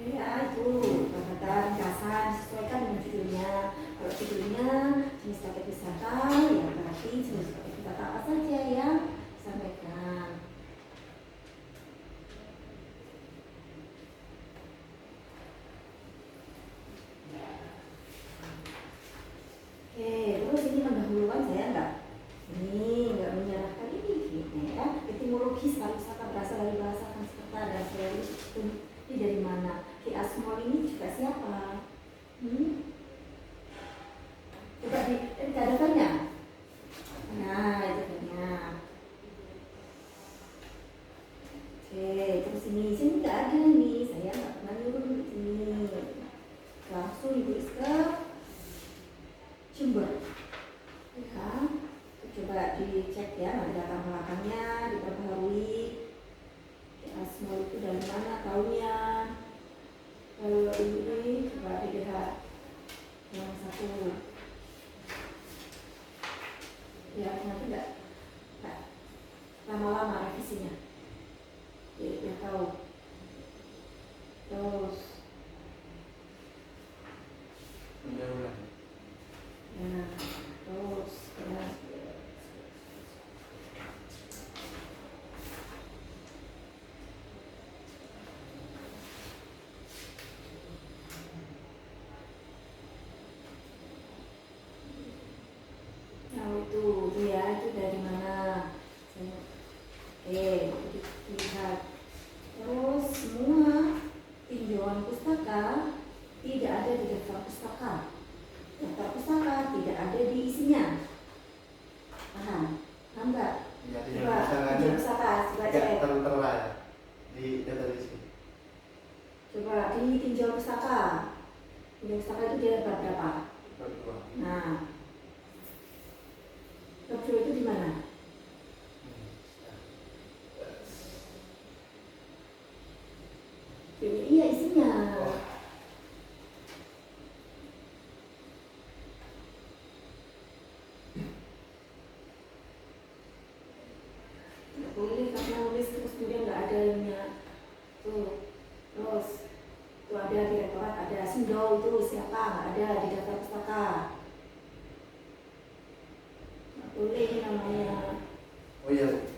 Speaker 4: Ya itu kata ringkasan sesuaikan dengan judulnya. Kalau judulnya jenis paket wisata, ya berarti jenis paket wisata apa saja yang disampaikan. Oke, terus ini pendahuluan saya enggak menyerahkan ini ya. Etimologis pariwisata berasal dari bahasa Sanskerta dan ini dari mana? Ki Asmol ini juga siapa? Coba ada banyak. Nah, itu banyak. Oke, terus sini nggak ada nih. Saya nggak pernah nyuruh di sini. Langsung Ibu Iska Jember. Ya, coba dicek ya, nanti data belakangnya diperbaharui. Asmol itu dari mana tahunnya? Kalau ini coba dilihat yang satu. Ya, nanti enggak lama-lama revisinya. Ya tahu. Terus
Speaker 2: Pendahuluan.
Speaker 4: ya, terus ya. Nah itu dia itu dari mana? Lihat. Terus semua tinjauan pustaka tidak ada di daftar pustaka. Daftar pustaka tidak ada di isinya. Paham? Paham nggak?
Speaker 2: Iya,
Speaker 4: Coba pustaka. Bidang pustaka itu dia bab berapa?
Speaker 2: Berdua.
Speaker 4: Nah, bab 2 itu di mana? Iya isinya. Nggak boleh karena nulis terus kemudian nggak ada ininya. Tuh, terus tuh ada direktorat, ada Sindau itu siapa? Nggak ada di daftar pustaka. Nggak boleh ini namanya.
Speaker 2: Oh iya.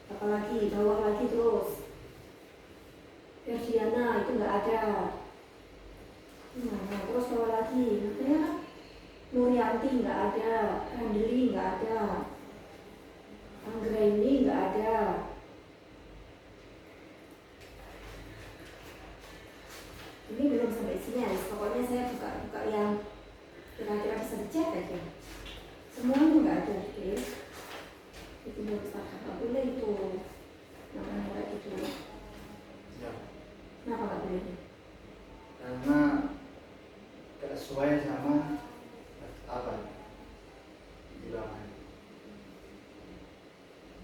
Speaker 4: Apalagi bawah lagi terus. Ferdiana itu nggak ada. Nah, terus bawah lagi, makanya kan Nurianti nggak ada, Randeli nggak ada, Anggraini nggak ada. Ini belum sampai isinya, pokoknya saya buka yang kira-kira bisa dicek aja. Semua itu nggak ada, oke? Itu belum pustaka, nggak boleh itu namanya kayak gitu.
Speaker 2: Ya.
Speaker 4: Kenapa nggak boleh?
Speaker 2: Karena gak sesuai sama apa di bawah.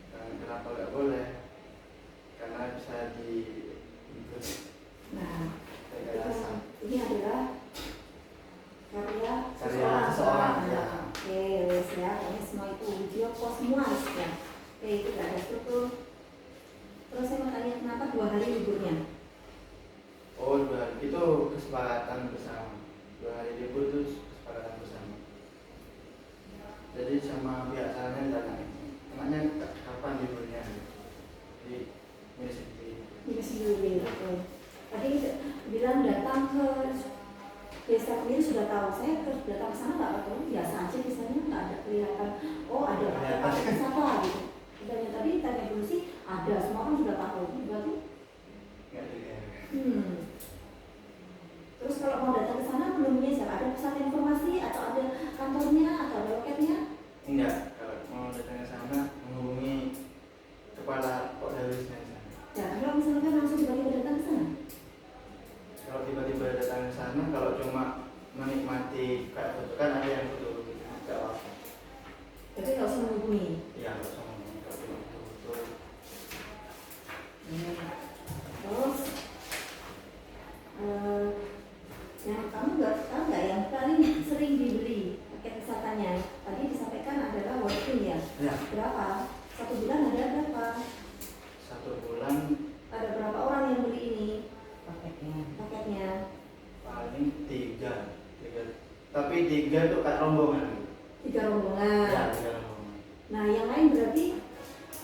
Speaker 2: Dan kenapa gak boleh? Karena bisa di input
Speaker 4: Nah,
Speaker 2: kekerasan.
Speaker 4: ini adalah karya
Speaker 2: Seseorang, ya.
Speaker 4: Oke, wes ya, ini semua itu video call semua ya. Oke, itu nggak ada struktur. Terus saya mau tanya kenapa 2 hari liburnya?
Speaker 2: Oh, 2 hari itu kesepakatan bersama. 2 hari libur itu kesepakatan bersama. Jadi sama pihak sana ditanya, enaknya kapan liburnya? Jadi ini sendiri.
Speaker 4: Ini sendiri, oke. Tadi bilang datang ke desa ini sudah tahu, saya datang ke sana nggak tahu, biasa aja di sana nggak ada kelihatan. Oh ada pakai wisata gitu. Dan tadi tanya dulu sih ada, semua kan sudah tahu, berarti.
Speaker 2: Enggak dilihat.
Speaker 4: Terus kalau mau datang ke sana belumnya siapa? Ada pusat informasi atau ada kantornya atau ada loketnya?
Speaker 2: Enggak, kalau mau datang ke sana menghubungi kepala Polresnya di sana.
Speaker 4: Ya, kalau misalkan langsung tiba-tiba datang ke sana?
Speaker 2: Kalau tiba-tiba datang ke sana, kalau cuma menikmati kayak foto kan ada yang foto gitu, enggak apa-apa.
Speaker 4: Jadi nggak usah menghubungi.
Speaker 2: Iya, kalau sama kalau cuma foto.
Speaker 4: Terus yang kamu nggak tahu nggak yang paling sering dibeli paket wisatanya? Tadi disampaikan adalah working ya.
Speaker 2: Ya,
Speaker 4: Berapa? 1 bulan ada berapa?
Speaker 2: 1 bulan
Speaker 4: Ada berapa orang yang beli ini
Speaker 3: Paketnya.
Speaker 4: paketnya?
Speaker 2: paling 3. Tapi 3 itu kayak rombongan.
Speaker 4: 3 rombongan.
Speaker 2: Ya, 3 rombongan.
Speaker 4: Nah yang lain berarti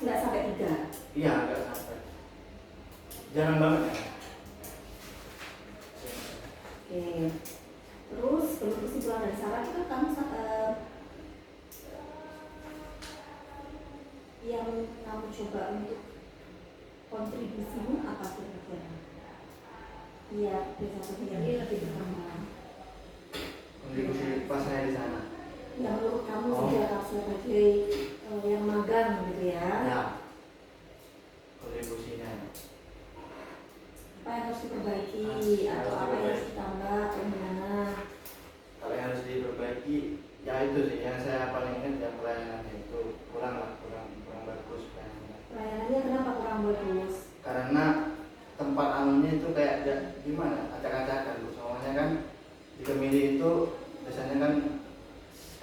Speaker 4: nggak sampai 3.
Speaker 2: Iya, enggak sampai. Jarang banget ya.
Speaker 4: Oke. Terus belum kesimpulan dari Sarah itu kan kamu yang kamu coba untuk kontribusimu apa kira-kira? Iya, desa sendiri lebih berkembang.
Speaker 2: Kontribusi pas saya di sana.
Speaker 4: Yang menurut kamu
Speaker 2: Oh.
Speaker 4: sebagai yang magang gitu ya?
Speaker 2: Ya. Kontribusinya.
Speaker 4: Apa yang harus diperbaiki atau apa yang harus ditambah atau gimana?
Speaker 2: Kalau yang harus diperbaiki, ya itu sih yang saya paling ingat ya pelayanannya itu kurang bagus pelayanannya.
Speaker 4: Pelayanannya kenapa kurang bagus?
Speaker 2: Karena tempat anunya itu kayak gimana, acak-acakan Bu. Soalnya kan di Gemili itu biasanya kan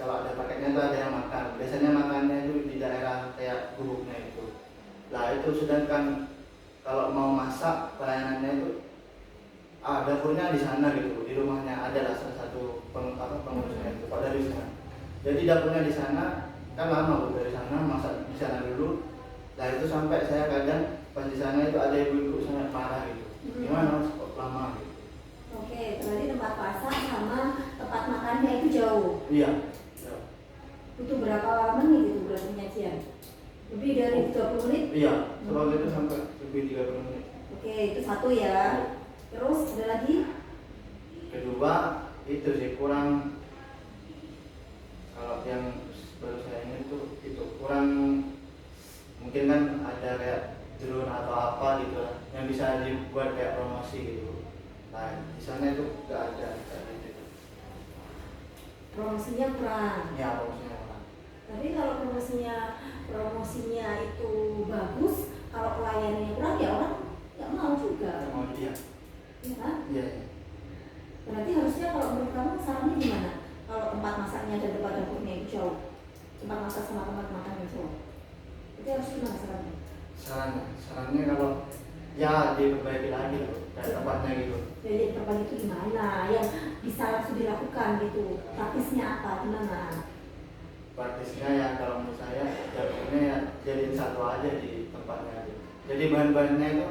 Speaker 2: kalau ada paketnya itu ada yang makan. Biasanya makannya itu di daerah kayak gubuknya itu. Lah itu sedangkan kalau mau masak pelayanannya itu dapurnya di sana gitu, di rumahnya ada lah salah satu pengurusnya itu Pak dari sana. Jadi dapurnya di sana kan lama Bu, dari sana masak di sana dulu. Nah itu sampai saya kadang pas di sana itu ada ibu-ibu sangat marah gitu. Gimana kok lama gitu?
Speaker 4: Oke, berarti tempat masak sama tempat makannya itu jauh.
Speaker 2: Iya.
Speaker 4: Butuh berapa menit itu buat penyajian? Lebih dari 30 menit?
Speaker 2: Iya, kalau itu sampai lebih 30 menit.
Speaker 4: Oke, itu satu ya. Terus ada lagi?
Speaker 2: Kedua itu sih kurang, kalau yang baru saya ingat itu kurang, mungkin kan ada kayak drone atau apa gitu lah yang bisa dibuat kayak promosi gitu. Nah, di sana itu nggak ada kayak gitu.
Speaker 4: Promosinya kurang.
Speaker 2: Ya, promosinya kurang.
Speaker 4: Tapi kalau promosinya itu bagus, kalau pelayanannya kurang ya orang nggak mau juga.
Speaker 2: Mau dia.
Speaker 4: Ya kan?
Speaker 2: Iya. Iya.
Speaker 4: Berarti harusnya kalau menurut kamu sarannya gimana? Kalau tempat masaknya dan tempat dapurnya itu jauh, tempat masak sama tempat makan yang jauh, itu harus gimana sarannya?
Speaker 2: Sarannya kalau ya diperbaiki lagi loh, kayak tempatnya gitu.
Speaker 4: Jadi tempat itu gimana? Yang bisa langsung dilakukan gitu? Praktisnya apa? Gimana?
Speaker 2: Praktisnya ya kalau menurut saya dapurnya ya jadiin satu aja di tempatnya aja. Jadi bahan-bahannya itu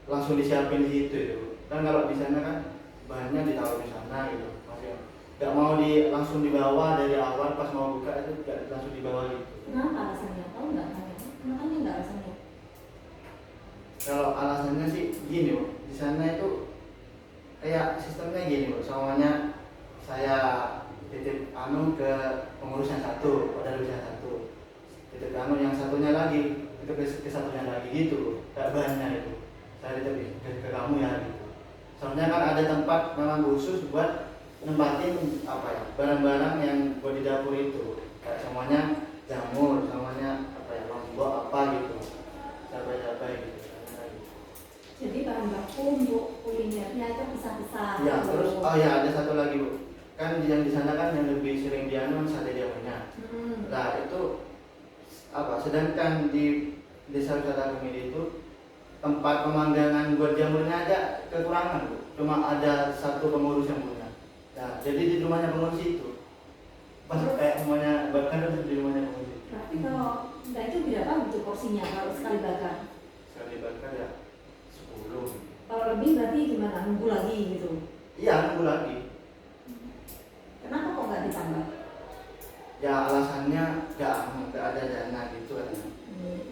Speaker 2: langsung disiapin di situ itu. Kan kalau di sana kan bahannya ditaruh di sana gitu. Maksudnya nggak mau langsung dibawa dari awal pas mau buka itu nggak langsung dibawa gitu.
Speaker 4: Kenapa alasannya? Tahu nggak? Kenapa nggak alasannya?
Speaker 2: Kalau alasannya sih gini, Bu. Di sana itu kayak sistemnya gini, Bu. Semuanya saya titip ke pengurus yang satu, pada yang satu. Titip yang satunya lagi, itu ke satunya lagi gitu, kayak bahannya itu. Saya titip ke kamu ya gitu. Soalnya kan ada tempat memang khusus buat nempatin apa ya, barang-barang yang buat di dapur itu. Kayak semuanya jamur, semuanya apa ya, lombok apa gitu. Cabai-cabai gitu.
Speaker 4: Jadi bahan baku untuk kulinernya itu besar-besar.
Speaker 2: Ya, terus oh ya ada satu lagi, Bu. Kan yang di sana kan yang lebih sering dianu sate jamunya. Nah, itu apa? Sedangkan di desa wisata Kemiri itu tempat pemanggangan buat jamurnya aja kekurangan, Bu. Cuma ada satu pengurus yang punya. Nah, jadi di rumahnya pengurus itu pas kayak semuanya bakar di rumahnya pengurus itu.
Speaker 4: Berarti kalau nah itu berapa gitu porsinya kalau sekali bakar?
Speaker 2: Sekali bakar ya 10.
Speaker 4: Kalau lebih berarti gimana? Nunggu lagi gitu?
Speaker 2: Iya, nunggu lagi.
Speaker 4: Kenapa kok nggak ditambah?
Speaker 2: Ya alasannya nggak ada dana gitu katanya.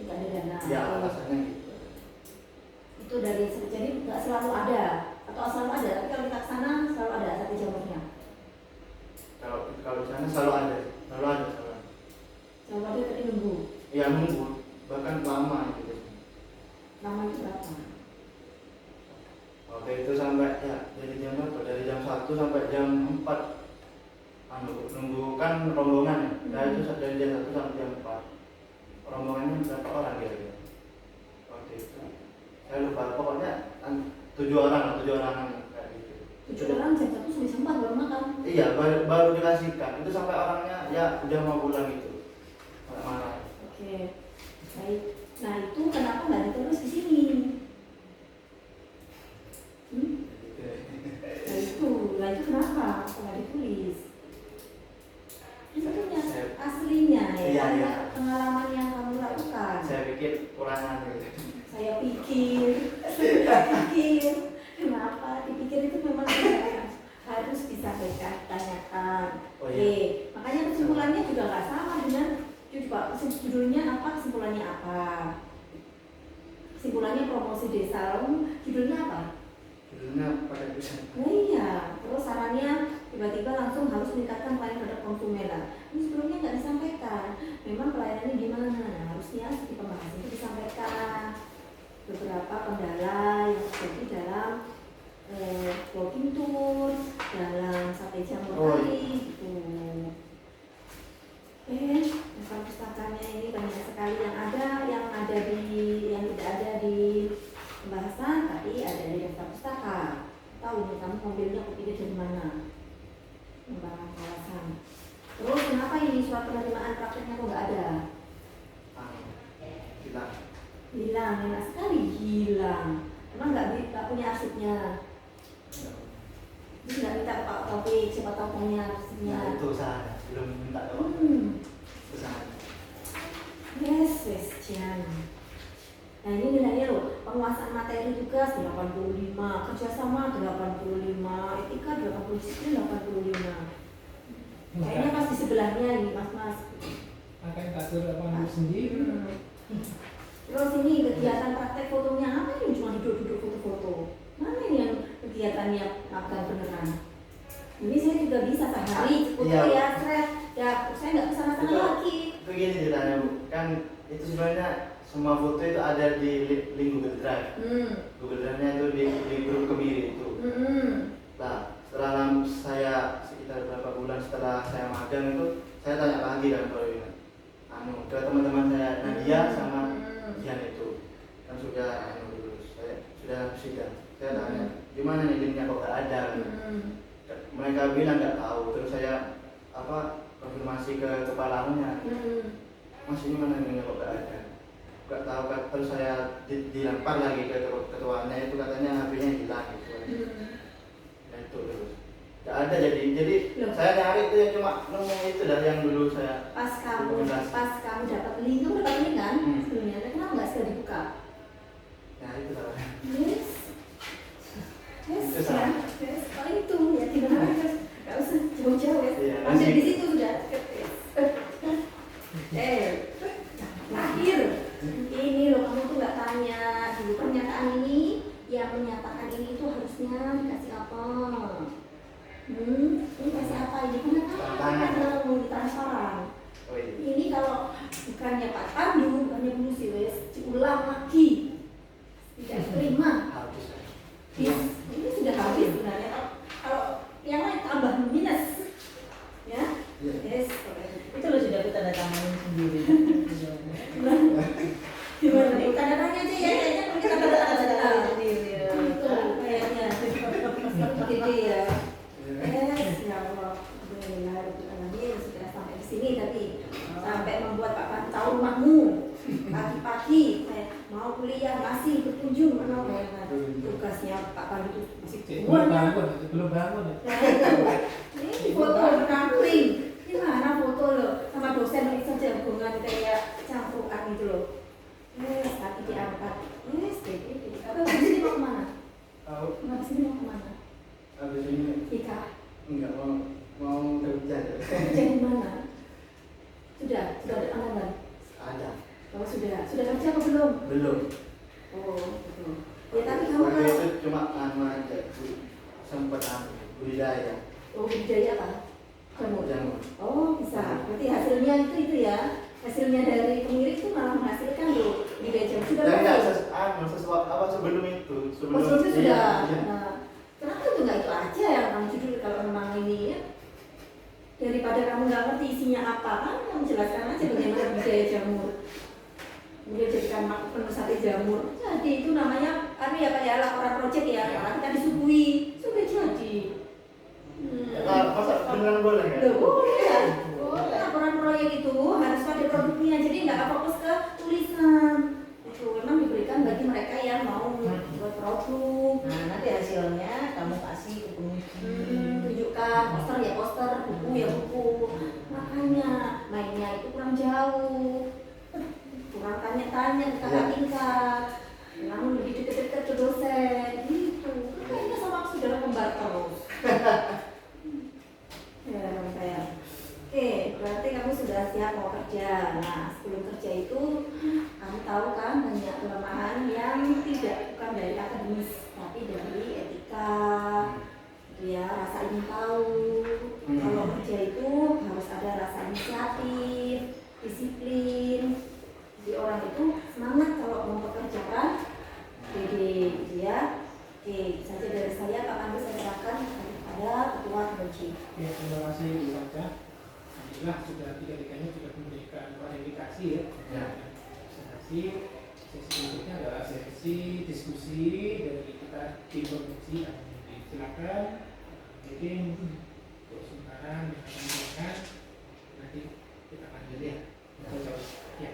Speaker 4: Nggak ada dana.
Speaker 2: Ya alasannya gitu.
Speaker 4: Itu dari jadi nggak selalu ada atau selalu ada, tapi kalau kita kesana selalu ada sate jamurnya.
Speaker 2: Kalau di sana selalu ada.
Speaker 4: Selalu ada tapi nunggu.
Speaker 2: Ya nunggu, bahkan lama gitu.
Speaker 4: Lama itu berapa?
Speaker 2: Waktu itu sampai ya dari jam berapa? Dari jam 1 sampai jam 4. Nunggu kan rombongan ya. Nah itu dari jam 1 sampai jam 4. Rombongannya berapa orang kira-kira? Waktu itu saya lupa, pokoknya 7 orang kayak gitu.
Speaker 4: 7 orang jam 1 sampai jam 4 baru makan.
Speaker 2: Iya, baru dikasihkan. Itu sampai orangnya ya udah mau pulang gitu. Marah.
Speaker 4: Oke, baik. Nah itu kenapa nggak ditulis di sini? Nah itu kenapa nggak ditulis? Itu kan aslinya ya,
Speaker 2: Iya.
Speaker 4: pengalaman yang kamu lakukan.
Speaker 2: Saya pikir kurangan gitu.
Speaker 4: Saya pikir, kenapa dipikir itu memang harus disampaikan, tanyakan.
Speaker 2: Oh, iya.
Speaker 4: Oke, makanya kesimpulannya juga nggak sama dengan judulnya apa, kesimpulannya apa. Kesimpulannya promosi desa, judulnya apa?
Speaker 2: Judulnya pakai tulisan.
Speaker 4: Nah iya, terus sarannya tiba-tiba langsung harus meningkatkan pelayanan terhadap konsumen. Ini sebelumnya nggak disampaikan, memang pelayanannya gimana? Nah, harusnya di pembahasan itu disampaikan beberapa kendala yang terjadi dalam walking tour, dalam sate jamur tadi gitu. Daftar pustakanya ini banyak sekali yang tidak ada di pembahasan, tapi ada di daftar pustaka. Tahu nih kamu mobilnya kepilih dari mana? Pengembangan kawasan. Terus kenapa ini surat penerimaan prakteknya kok nggak ada? Hilang, enak sekali hilang. Emang nggak punya arsipnya? Terus nggak minta ke Pak Taufik, siapa tahu punya arsipnya?
Speaker 2: Nah, itu saya belum minta doang. Usaha.
Speaker 4: Yes, Jangan. Nah ini nilainya loh, penguasaan materi tugas 85, kerjasama 85, etika 85. Kayaknya pas di sebelahnya ini mas.
Speaker 1: Makanya tak suruh panggil sendiri.
Speaker 4: Terus ini kegiatan praktek fotonya apa ini cuma duduk-duduk foto-foto? Mana ini yang kegiatannya makan beneran? Ini saya juga bisa sehari foto ya, saya nggak kesana-sana lagi.
Speaker 2: Begini ceritanya, Bu. Kan itu sebenarnya semua foto itu ada di link Google Drive. Google Drive-nya itu di grup Kemiri itu. Saya tanya, gimana nih linknya kok nggak ada? Mereka bilang nggak tahu. Terus saya konfirmasi ke kepalanya, Mas ini mana linknya kok nggak ada? Nggak tahu kan. Terus saya dilempar lagi ke ketuanya, itu katanya HP-nya hilang gitu. Nah itu terus nggak ada, jadi
Speaker 4: Loh.
Speaker 2: saya nyari itu yang cuma nemu itu dah yang dulu saya
Speaker 4: Pas kamu dapat link, kamu dapat link kan sebelumnya, kenapa nggak segera dibuka?
Speaker 2: nah itu salah.
Speaker 4: Yes,
Speaker 2: Itu
Speaker 4: ya,
Speaker 2: salah.
Speaker 4: yes. Oh itu ya tidak harus, nggak usah jauh-jauh ya.
Speaker 2: Iya,
Speaker 4: Langsung
Speaker 2: masih.
Speaker 4: di situ sudah. Terakhir, ini loh kamu tuh nggak tanya dulu pernyataan ini yang menyatakan ini tuh harusnya dikasih apa? Ini kasih apa ini? Pernyataan mau ditransparan.
Speaker 2: Oh iya.
Speaker 4: Ini kalau bukannya Pak Pandu, bukannya Bu Siwes, diulang lagi. Tidak diterima.
Speaker 2: Habis.
Speaker 4: Ini sudah habis sebenarnya. Kalau yang lain tambah minus. Ya?
Speaker 2: Iya.
Speaker 4: Yes.
Speaker 3: Itu lo sudah aku tanda tanganin sendiri.
Speaker 4: Gimana nih? Tanda tanya aja ya, kayaknya kita tanda tangan
Speaker 3: sendiri.
Speaker 4: itu kayaknya. Seperti ya. Yes, ya Allah. Alhamdulillah sudah sampai di sini tadi. Sampai membuat Pak Pandu tahu rumahmu. Pagi-pagi mau kuliah masih berkunjung tugasnya Pak Pandu itu masih
Speaker 1: Belum bangun.
Speaker 4: ini foto berkampling gimana foto lo sama dosen ini saja hubungan kayak campuran gitu loh. Tadi diangkat apa di sini mau kemana?
Speaker 2: Tahu?
Speaker 4: Di sini mau kemana?
Speaker 2: Habis ini
Speaker 4: Nikah?
Speaker 2: enggak mau kerja.
Speaker 4: Kerja di mana? Sudah ada tanggapan?
Speaker 2: Ada.
Speaker 4: Oh sudah kerja apa belum?
Speaker 2: Belum.
Speaker 4: Oh betul. Ya tapi kamu
Speaker 2: Waktu
Speaker 4: kalau
Speaker 2: itu cuma aja sempat budidaya.
Speaker 4: oh budidaya apa?
Speaker 2: Jamur.
Speaker 4: Oh bisa. Berarti hasilnya itu ya. Hasilnya dari kemiri itu malah menghasilkan loh budidaya jamur. Sudah
Speaker 2: Dan nggak
Speaker 4: berapa?
Speaker 2: sesuatu sebelum itu.
Speaker 4: Oh, sebelum itu sudah.
Speaker 2: Iya.
Speaker 4: Nah, kenapa itu nggak itu aja yang kamu judul kalau memang ini ya? Daripada kamu nggak ngerti isinya apa kan, kamu jelaskan aja bagaimana budidaya jamur. Kemudian jadikan menu sate jamur. Jadi itu namanya ya kayak laporan proyek ya. Karena kita disuguhi sudah jadi.
Speaker 2: Masa beneran boleh nggak?
Speaker 4: Loh, boleh. Boleh. Laporan proyek itu harus pada produknya. Jadi nggak fokus ke tulisan. Itu memang diberikan bagi mereka yang mau buat produk.
Speaker 3: Nah, nanti hasilnya kamu kasih ke penguji.
Speaker 4: Tunjukkan poster ya poster, buku ya buku. Makanya mainnya itu kurang jauh, kurang tanya-tanya ke kakak tingkat, namun lebih dekat-dekat ke dosen gitu. Kayaknya sama aku saudara kembar terus. Ya saya. Oke, berarti kamu sudah siap mau kerja. Nah, sebelum kerja itu kamu tahu kan banyak kelemahan yang bukan dari akademis, tapi dari etika. Ya, rasa ingin tahu. Kalau kerja itu harus ada rasa inisiatif, disiplin. Jadi orang itu semangat kalau mau bekerjakan. Jadi dia, oke, saja dari saya Pak Pandu saya serahkan kepada Ketua Kunci.
Speaker 1: Oke, terima kasih Bu Saja. Alhamdulillah sudah tiga-tiganya sudah memberikan klarifikasi ya.
Speaker 2: Ya.
Speaker 1: Sesi berikutnya adalah sesi diskusi dari kita tim produksi. Silakan. Jadi untuk sementara dengan nanti kita lanjut ya. Ya.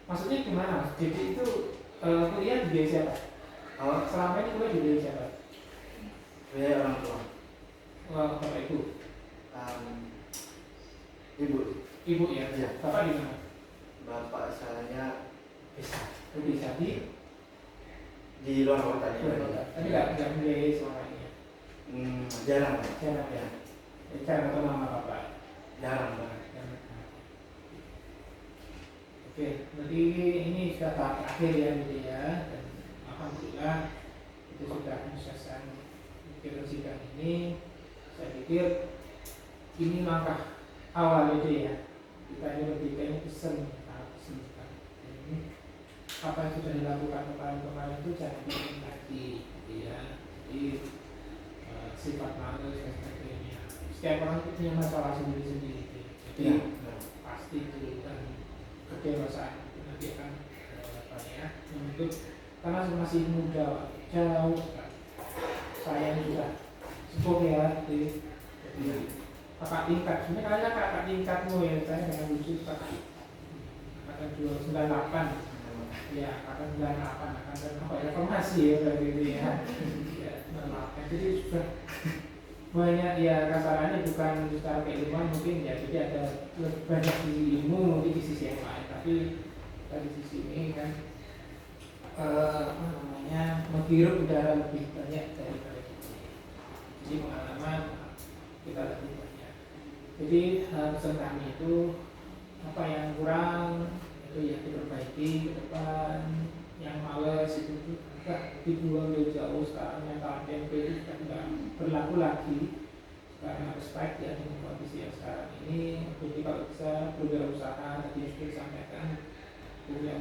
Speaker 1: Maksudnya gimana Mas? Jadi itu kuliah di biaya siapa? Selama ini kuliah di biaya siapa?
Speaker 2: Biaya orang tua.
Speaker 1: Bapak Ibu.
Speaker 2: Ibu.
Speaker 1: Ibu ya.
Speaker 2: Iya.
Speaker 1: Bapak di mana?
Speaker 2: Bapak saya
Speaker 1: Bisa
Speaker 2: di luar kota.
Speaker 1: tapi nggak membiayai selama ini ya?
Speaker 2: Jarang.
Speaker 1: Jarang ya? Jarang atau nama Bapak?
Speaker 2: Jarang banget.
Speaker 1: Oke, nanti ini sudah tahap akhir ya gitu ya. Dan alhamdulillah itu sudah menyelesaikan sidang ini. Saya pikir ini langkah awal itu ya. Kita ini bertiga ini pesen ini apa yang sudah dilakukan kemarin itu jangan diulang lagi gitu ya. Jadi sifat malu dan sebagainya. Setiap orang itu punya masalah sendiri-sendiri gitu. Jadi pasti itu kan kedewasaan itu nanti akan membentuk karena masih muda, jauh. Saya juga sepuh ya, jadi kakak tingkat. Sebenarnya kalian kakak tingkatmu ya, saya dengan lucu kakak. Kakak 98. Ya, kakak 98 akan apa reformasi ya berarti itu ya. Ya, 98. Jadi sudah banyak ya kasarannya bukan secara keilmuan mungkin ya, jadi ada lebih banyak sisi ilmu mungkin di sisi yang lain, tapi dari sisi ini kan apa namanya menghirup udara lebih banyak daripada kita. Jadi pengalaman kita lebih banyak. Jadi pesan kami itu apa yang kurang itu ya diperbaiki ke depan, yang males itu enggak dibuang jauh-jauh. Sekarang yang tempe itu sudah tidak berlaku lagi. Sekarang harus baik ya dengan kondisi yang sekarang ini. Jadi kalau bisa berusaha tadi sudah disampaikan,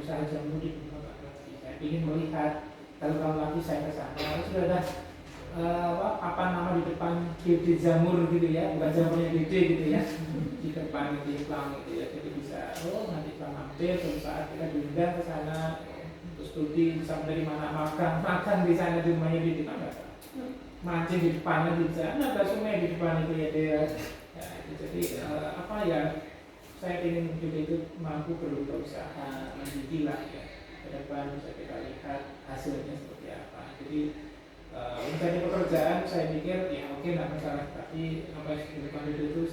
Speaker 1: usaha jamu di Bapak lagi. Saya ingin melihat kalau tahun lagi saya ke sana sudah ada apa nama di depan gede jamur gitu ya, bukan jamurnya gede gitu ya, di depan di Islam gitu ya. Jadi bisa nanti kita mampir suatu saat kita diundang ke sana untuk studi, bisa dari mana makan di sana di rumahnya di mana, mancing di depannya di sana, ada sungai di depan itu ya dia. Ya, jadi apa ya, saya ingin hidup itu mampu berusaha menjadi lah ya, ke depan bisa kita lihat hasilnya seperti apa. Jadi mencari pekerjaan saya pikir ya oke nggak masalah, tapi sampai di depan itu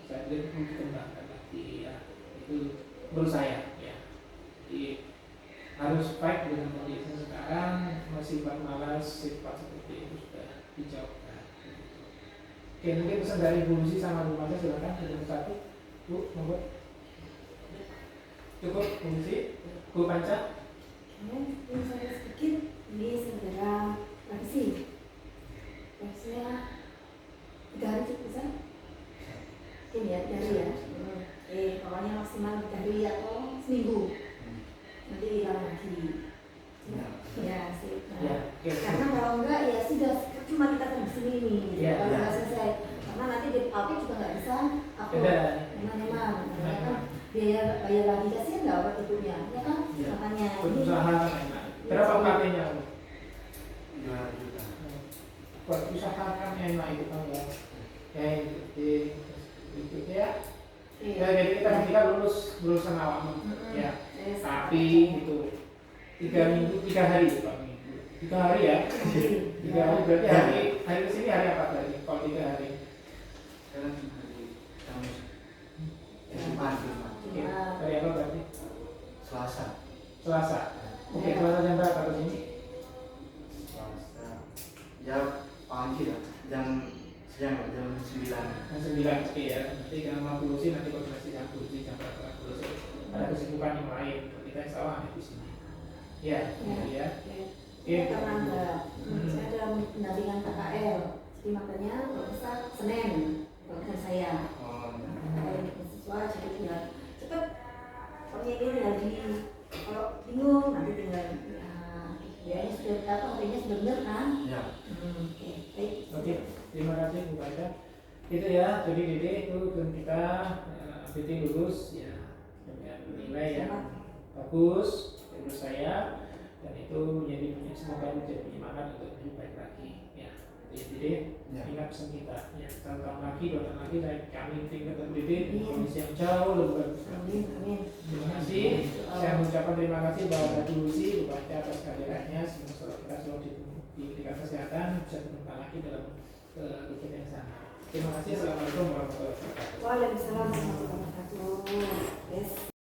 Speaker 1: saya pikir perlu dikembangkan lagi ya, itu menurut saya ya. Jadi harus fight dengan kondisi sekarang, sifat malas, sifat seperti itu sudah dijauhkan. Oke, mungkin pesan dari Bu Lucy sama Bu Maja, silakan satu Bu, monggo. Cukup Bu Lucy, Bu Panca.
Speaker 4: Ini saya sedikit, ini segera revisi. Harusnya 3 hari cukup bisa? Ini ya, 3 hari ya. Pokoknya maksimal 3 hari atau seminggu. Nanti hilang lagi. Ya, sih. Karena kalau enggak ya sudah cuma kita di sini nih. Kalau nggak selesai, karena nanti di upload juga nggak bisa upload. Memang, kan biaya bayar lagi kasihan nggak buat ibunya, ya kan? Makanya
Speaker 1: berusaha. Berapa UKT-nya?
Speaker 2: 2 juta.
Speaker 1: Buat usaha kan enak itu kan ya. Ya itu ya. Ya jadi kita lulus awal ya. Tapi itu 3 hari Pak minggu. 3 hari ya. 3 hari berarti hari kesini hari apa tadi? Kalau 3 hari.
Speaker 2: Sekarang hari Kamis. Jumat.
Speaker 1: Hari apa berarti?
Speaker 2: Selasa.
Speaker 1: Oke, Selasa jam berapa ke sini?
Speaker 2: Selasa. Ya pagi lah. Jam siang jam 9.
Speaker 1: Jam 9 oke ya. Nanti kalau mau sih nanti koordinasi jam 7 jam berapa ada kesibukan yang lain. Kita insya Allah ada di sini. Ya, ya.
Speaker 4: Oke, karena saya ada pendampingan KKL, jadi makanya kalau bisa Senin kalau saya. Kalau siswa jadi tinggal cepet. Pokoknya ini lagi kalau bingung nanti tinggal biayanya sudah berapa, harganya sudah benar kan?
Speaker 2: Ya.
Speaker 4: Oke, baik.
Speaker 1: Oke, terima kasih Bu Baca. Itu ya, jadi Dede itu dan kita Dede lulus ya dengan nilai yang bagus menurut saya, dan itu semoga menjadi penyemangat untuk lebih baik lagi ya. Jadi ingat pesan kita ya, 1 tahun lagi, 2 tahun lagi kami tingkat Dede di kondisi yang jauh lebih bagus.
Speaker 4: Amin.
Speaker 1: Terima kasih. Saya mengucapkan terima kasih kepada Bu Lucy, Bu Baca atas kehadirannya. Semoga kita selalu diberikan kesehatan, bisa berjumpa lagi dalam kegiatan yang sama. Terima kasih. Assalamualaikum warahmatullahi wabarakatuh.
Speaker 4: Waalaikumsalam warahmatullahi wabarakatuh. Yes.